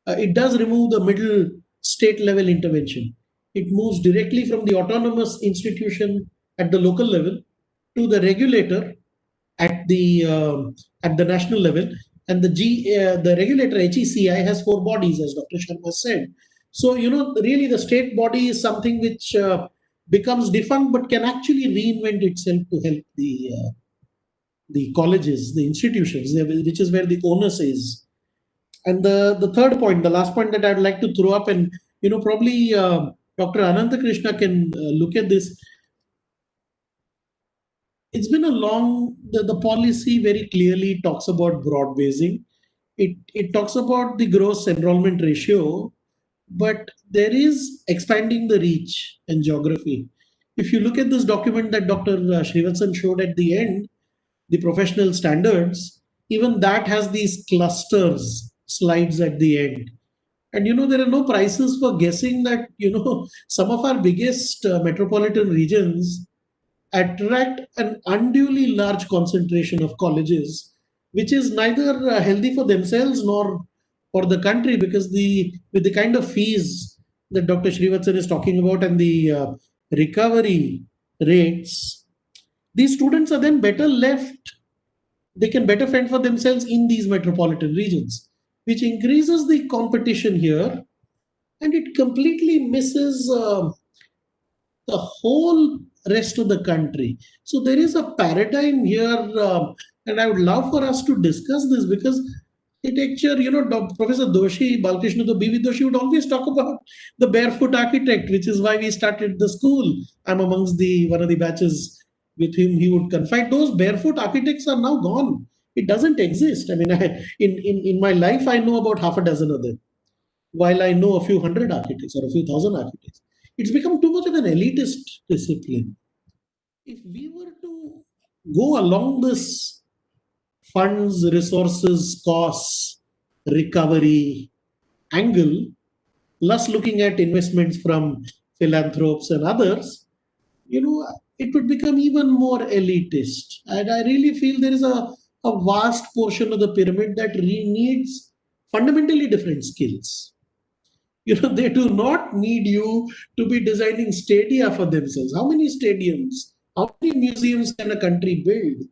it does remove the middle state level intervention. It moves directly from the autonomous institution at the local level to the regulator at the national level. And the regulator HECI has 4 bodies, as Dr. Sharma said. So, really the state body is something which becomes defunct, but can actually reinvent itself to help the colleges, the institutions, which is where the onus is. And the third point, the last point that I'd like to throw up, and probably Dr. Anandakrishna can look at this. it's been a long, the policy very clearly talks about broad basing. It talks about the gross enrollment ratio, but there is expanding the reach and geography. If you look at this document that Dr. Srivatsan showed at the end, the professional standards, even that has these clusters slides at the end. And there are no prices for guessing that, some of our biggest metropolitan regions attract an unduly large concentration of colleges, which is neither healthy for themselves nor for the country, because with the kind of fees that Dr. Srivatsan is talking about and the recovery rates, these students are then better left. They can better fend for themselves in these metropolitan regions, which increases the competition here, and it completely misses the whole rest of the country. So there is a paradigm here, and I would love for us to discuss this, because architecture, Professor Doshi, Balkrishna B.V. Doshi would always talk about the barefoot architect, which is why we started the school. I'm amongst one of the batches with whom he would confide. Those barefoot architects are now gone. It doesn't exist. I mean, in my life, I know about half a dozen of them, while I know a few hundred architects or a few thousand architects. It's become too much of an elitist discipline. If we were to go along this funds, resources, costs, recovery angle, plus looking at investments from philanthropes and others, it would become even more elitist. And I really feel there is a vast portion of the pyramid that needs fundamentally different skills. They do not need you to be designing stadia for themselves. How many stadiums, how many museums can a country build?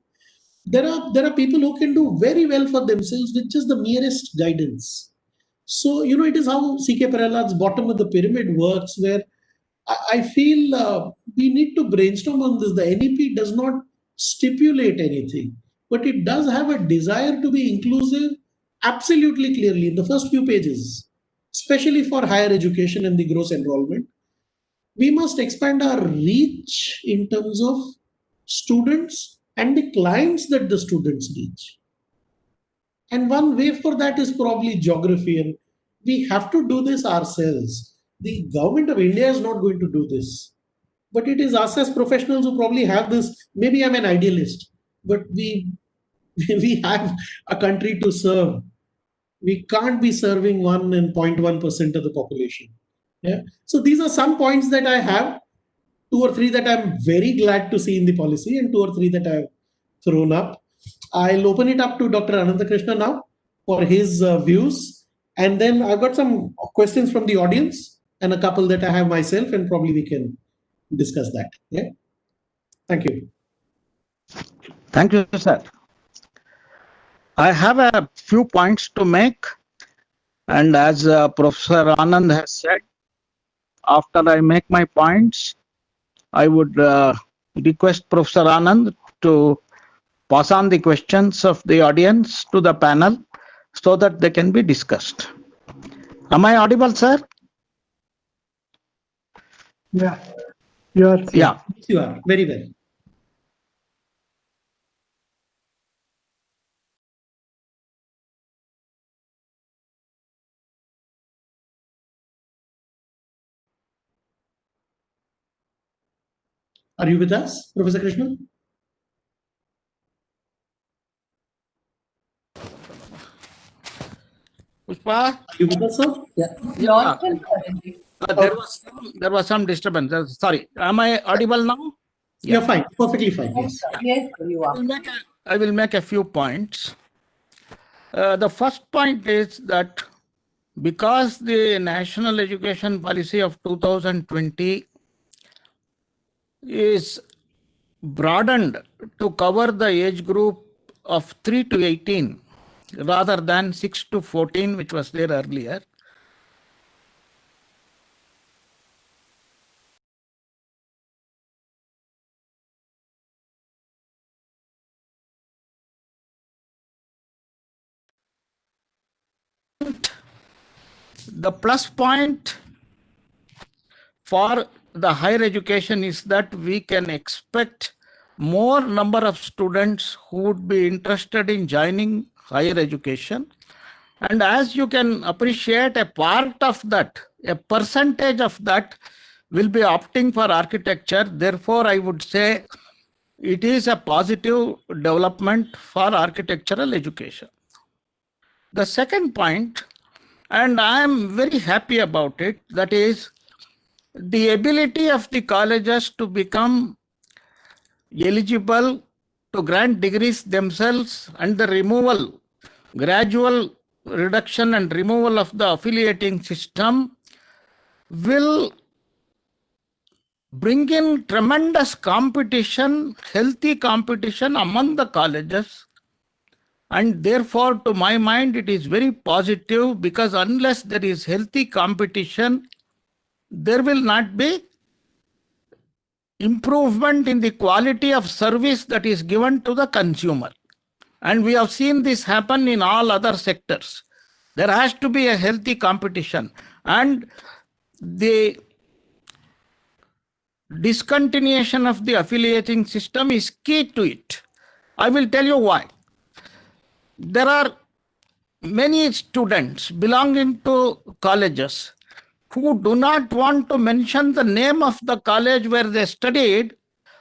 There are people who can do very well for themselves with just the merest guidance. So, it is how C.K. Prahalad's bottom of the pyramid works, where I feel we need to brainstorm on this. The NEP does not stipulate anything, but it does have a desire to be inclusive absolutely clearly in the first few pages, especially for higher education and the gross enrollment. We must expand our reach in terms of students and the clients that the students reach. And one way for that is probably geography, and we have to do this ourselves. The government of India is not going to do this, but it is us as professionals who probably have this. Maybe I'm an idealist, but we we have a country to serve. We can't be serving 1.1% of the population. Yeah. So these are some points that I have, 2 or 3 that I'm very glad to see in the policy, and 2 or 3 that I've thrown up. I'll open it up to Dr. Anandakrishna now for his views. And then I've got some questions from the audience and a couple that I have myself, and probably we can discuss that. Yeah. Thank you. Thank you, sir. I have a few points to make. And as Professor Anand has said, after I make my points, I would request Professor Anand to pass on the questions of the audience to the panel so that they can be discussed. Am I audible, sir? Yeah. You are. Yeah. You are very well. Are you with us, Professor Krishnan? Pushpa? Are you with us, sir? Yeah. Lost him suddenly. There was some disturbance. Sorry. Am I audible now? Yeah. You're fine. Perfectly fine. Yes. Yes, you are. I will make a few points. The first point is that because the national education policy of 2020 is broadened to cover the age group of 3 to 18 rather than 6 to 14, which was there earlier. The plus point for the higher education is that we can expect more number of students who would be interested in joining higher education. And as you can appreciate, a part of that, a percentage of that will be opting for architecture. Therefore, I would say it is a positive development for architectural education. The second point, and I am very happy about it, that is the ability of the colleges to become eligible to grant degrees themselves, and the removal, gradual reduction and removal of the affiliating system will bring in tremendous competition, healthy competition among the colleges. And therefore, to my mind, it is very positive, because unless there is healthy competition, there will not be improvement in the quality of service that is given to the consumer. And we have seen this happen in all other sectors. There has to be a healthy competition. And the discontinuation of the affiliating system is key to it. I will tell you why. There are many students belonging to colleges who do not want to mention the name of the college where they studied,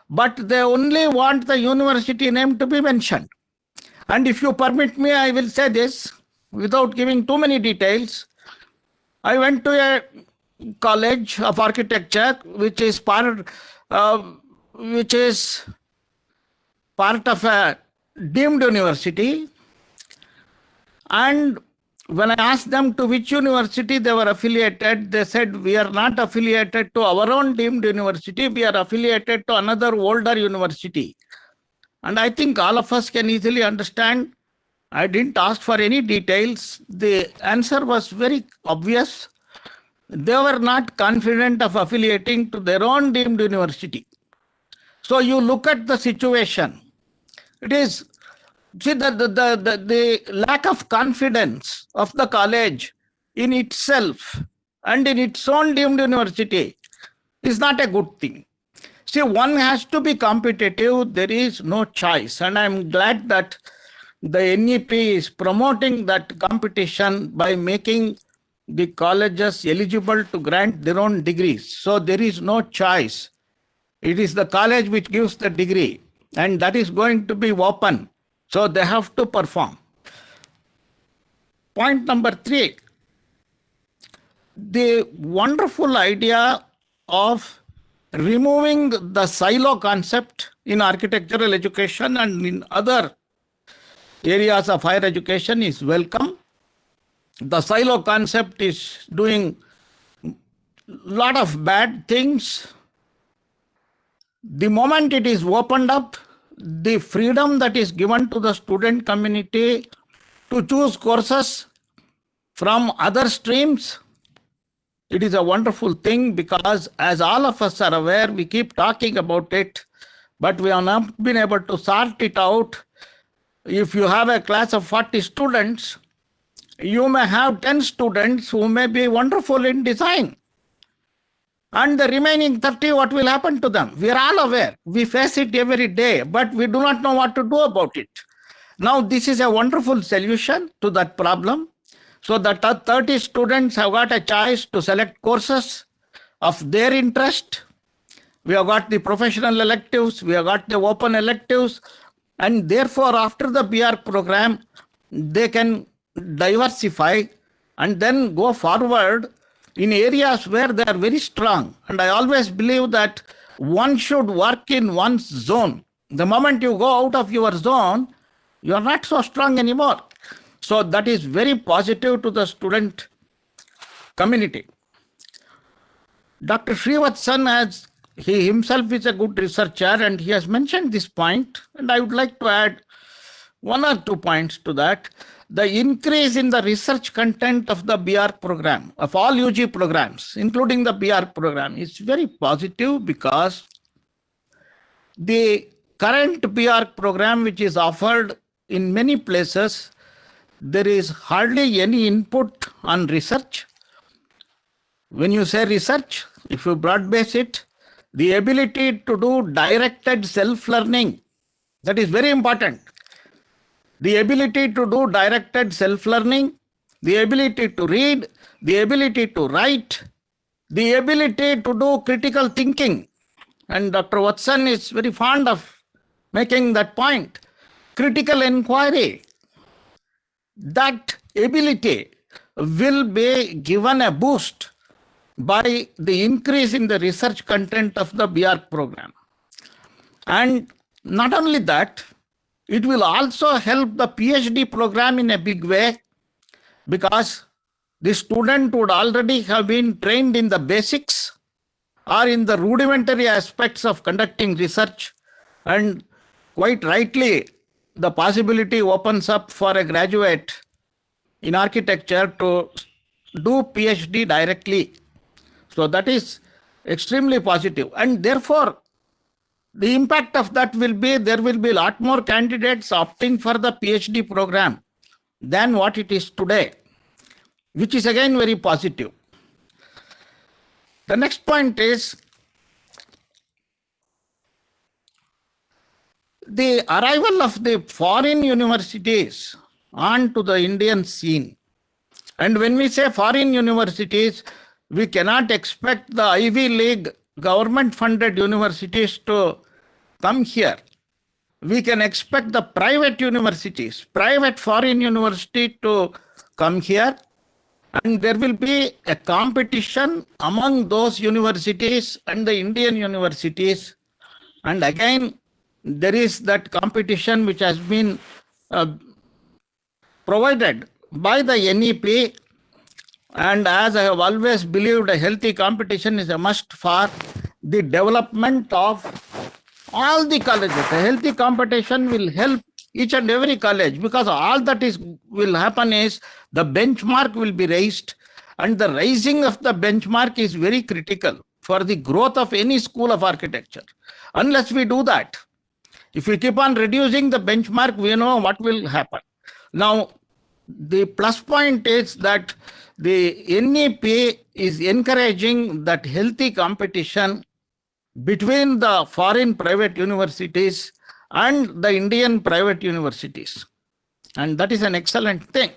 but they only want the university name to be mentioned. And if you permit me, I will say this without giving too many details. I went to a college of architecture, which is part of a deemed university. And when I asked them to which university they were affiliated, they said, we are not affiliated to our own deemed university, we are affiliated to another older university. And I think all of us can easily understand. I didn't ask for any details. The answer was very obvious. They were not confident of affiliating to their own deemed university. So you look at the situation. It is, see, the lack of confidence of the college in itself and in its own deemed university is not a good thing. See, one has to be competitive. There is no choice. And I'm glad that the NEP is promoting that competition by making the colleges eligible to grant their own degrees. So there is no choice. It is the college which gives the degree, and that is going to be open. So they have to perform. Point number 3, the wonderful idea of removing the silo concept in architectural education and in other areas of higher education is welcome. The silo concept is doing a lot of bad things. The moment it is opened up, the freedom that is given to the student community to choose courses from other streams, it is a wonderful thing, because as all of us are aware, we keep talking about it, but we have not been able to sort it out. If you have a class of 40 students, you may have 10 students who may be wonderful in design. And the remaining 30, what will happen to them? We are all aware. We face it every day, but we do not know what to do about it. Now, this is a wonderful solution to that problem. So that 30 students have got a choice to select courses of their interest. We have got the professional electives, we have got the open electives, and therefore after the BR program, they can diversify and then go forward in areas where they are very strong. And I always believe that one should work in one's zone. The moment you go out of your zone, you are not so strong anymore. So that is very positive to the student community. Dr. Srivatsan, he himself is a good researcher, and he has mentioned this point, and I would like to add 1 or 2 points to that. The increase in the research content of the BR program, of all UG programs, including the BR program, is very positive, because the current BR program, which is offered in many places, there is hardly any input on research. When you say research, if you broad base it, the ability to do directed self-learning. That is very important. The ability to do directed self-learning, the ability to read, the ability to write, the ability to do critical thinking. And Dr. Watson is very fond of making that point. Critical inquiry. That ability will be given a boost by the increase in the research content of the BR program. And not only that, it will also help the PhD program in a big way, because the student would already have been trained in the basics or in the rudimentary aspects of conducting research, and quite rightly the possibility opens up for a graduate in architecture to do PhD directly. So that is extremely positive, and therefore the impact of that will be there will be a lot more candidates opting for the PhD program than what it is today, which is again very positive. The next point is the arrival of the foreign universities onto the Indian scene. And when we say foreign universities, we cannot expect the Ivy League government-funded universities to come here. We can expect the private universities, private foreign university to come here, and there will be a competition among those universities and the Indian universities. And again, there is that competition which has been provided by the NEP. And as I have always believed, a healthy competition is a must for the development of all the colleges. A healthy competition will help each and every college, because all that will happen is the benchmark will be raised, and the raising of the benchmark is very critical for the growth of any school of architecture. Unless we do that, if we keep on reducing the benchmark, we know what will happen. Now, the plus point is that the NEP is encouraging that healthy competition between the foreign private universities and the Indian private universities. And that is an excellent thing.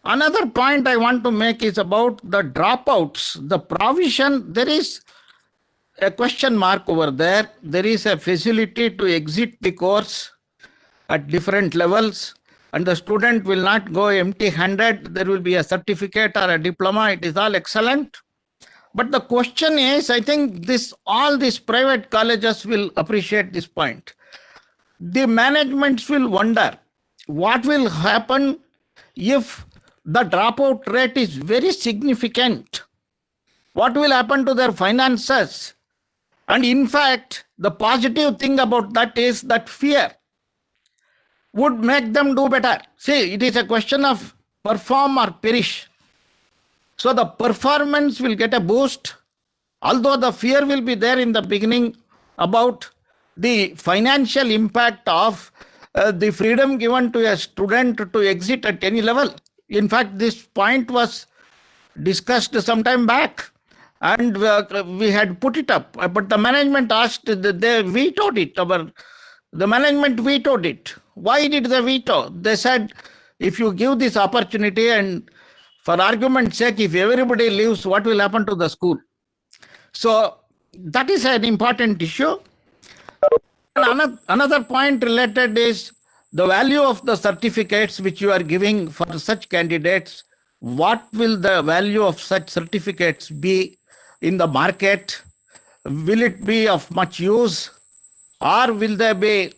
Another point I want to make is about the dropouts, the provision. There is a question mark over there. There is a facility to exit the course at different levels, and the student will not go empty-handed. There will be a certificate or a diploma. It is all excellent. But the question is, I think all these private colleges will appreciate this point. The managements will wonder what will happen if the dropout rate is very significant. What will happen to their finances? And in fact, the positive thing about that is that fear would make them do better. See, it is a question of perform or perish. So the performance will get a boost, although the fear will be there in the beginning about the financial impact of the freedom given to a student to exit at any level. In fact, this point was discussed some time back, and we had put it up, but the management asked, they vetoed it. The management vetoed it. Why did they veto? They said, if you give this opportunity, and for argument's sake, if everybody leaves, what will happen to the school? So that is an important issue. And another point related is the value of the certificates which you are giving for such candidates. What will the value of such certificates be in the market? Will it be of much use, or will they be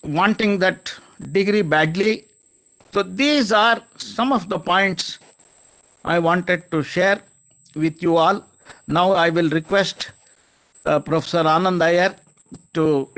wanting that degree badly? So these are some of the points I wanted to share with you all. Now I will request Professor Anand Dyer to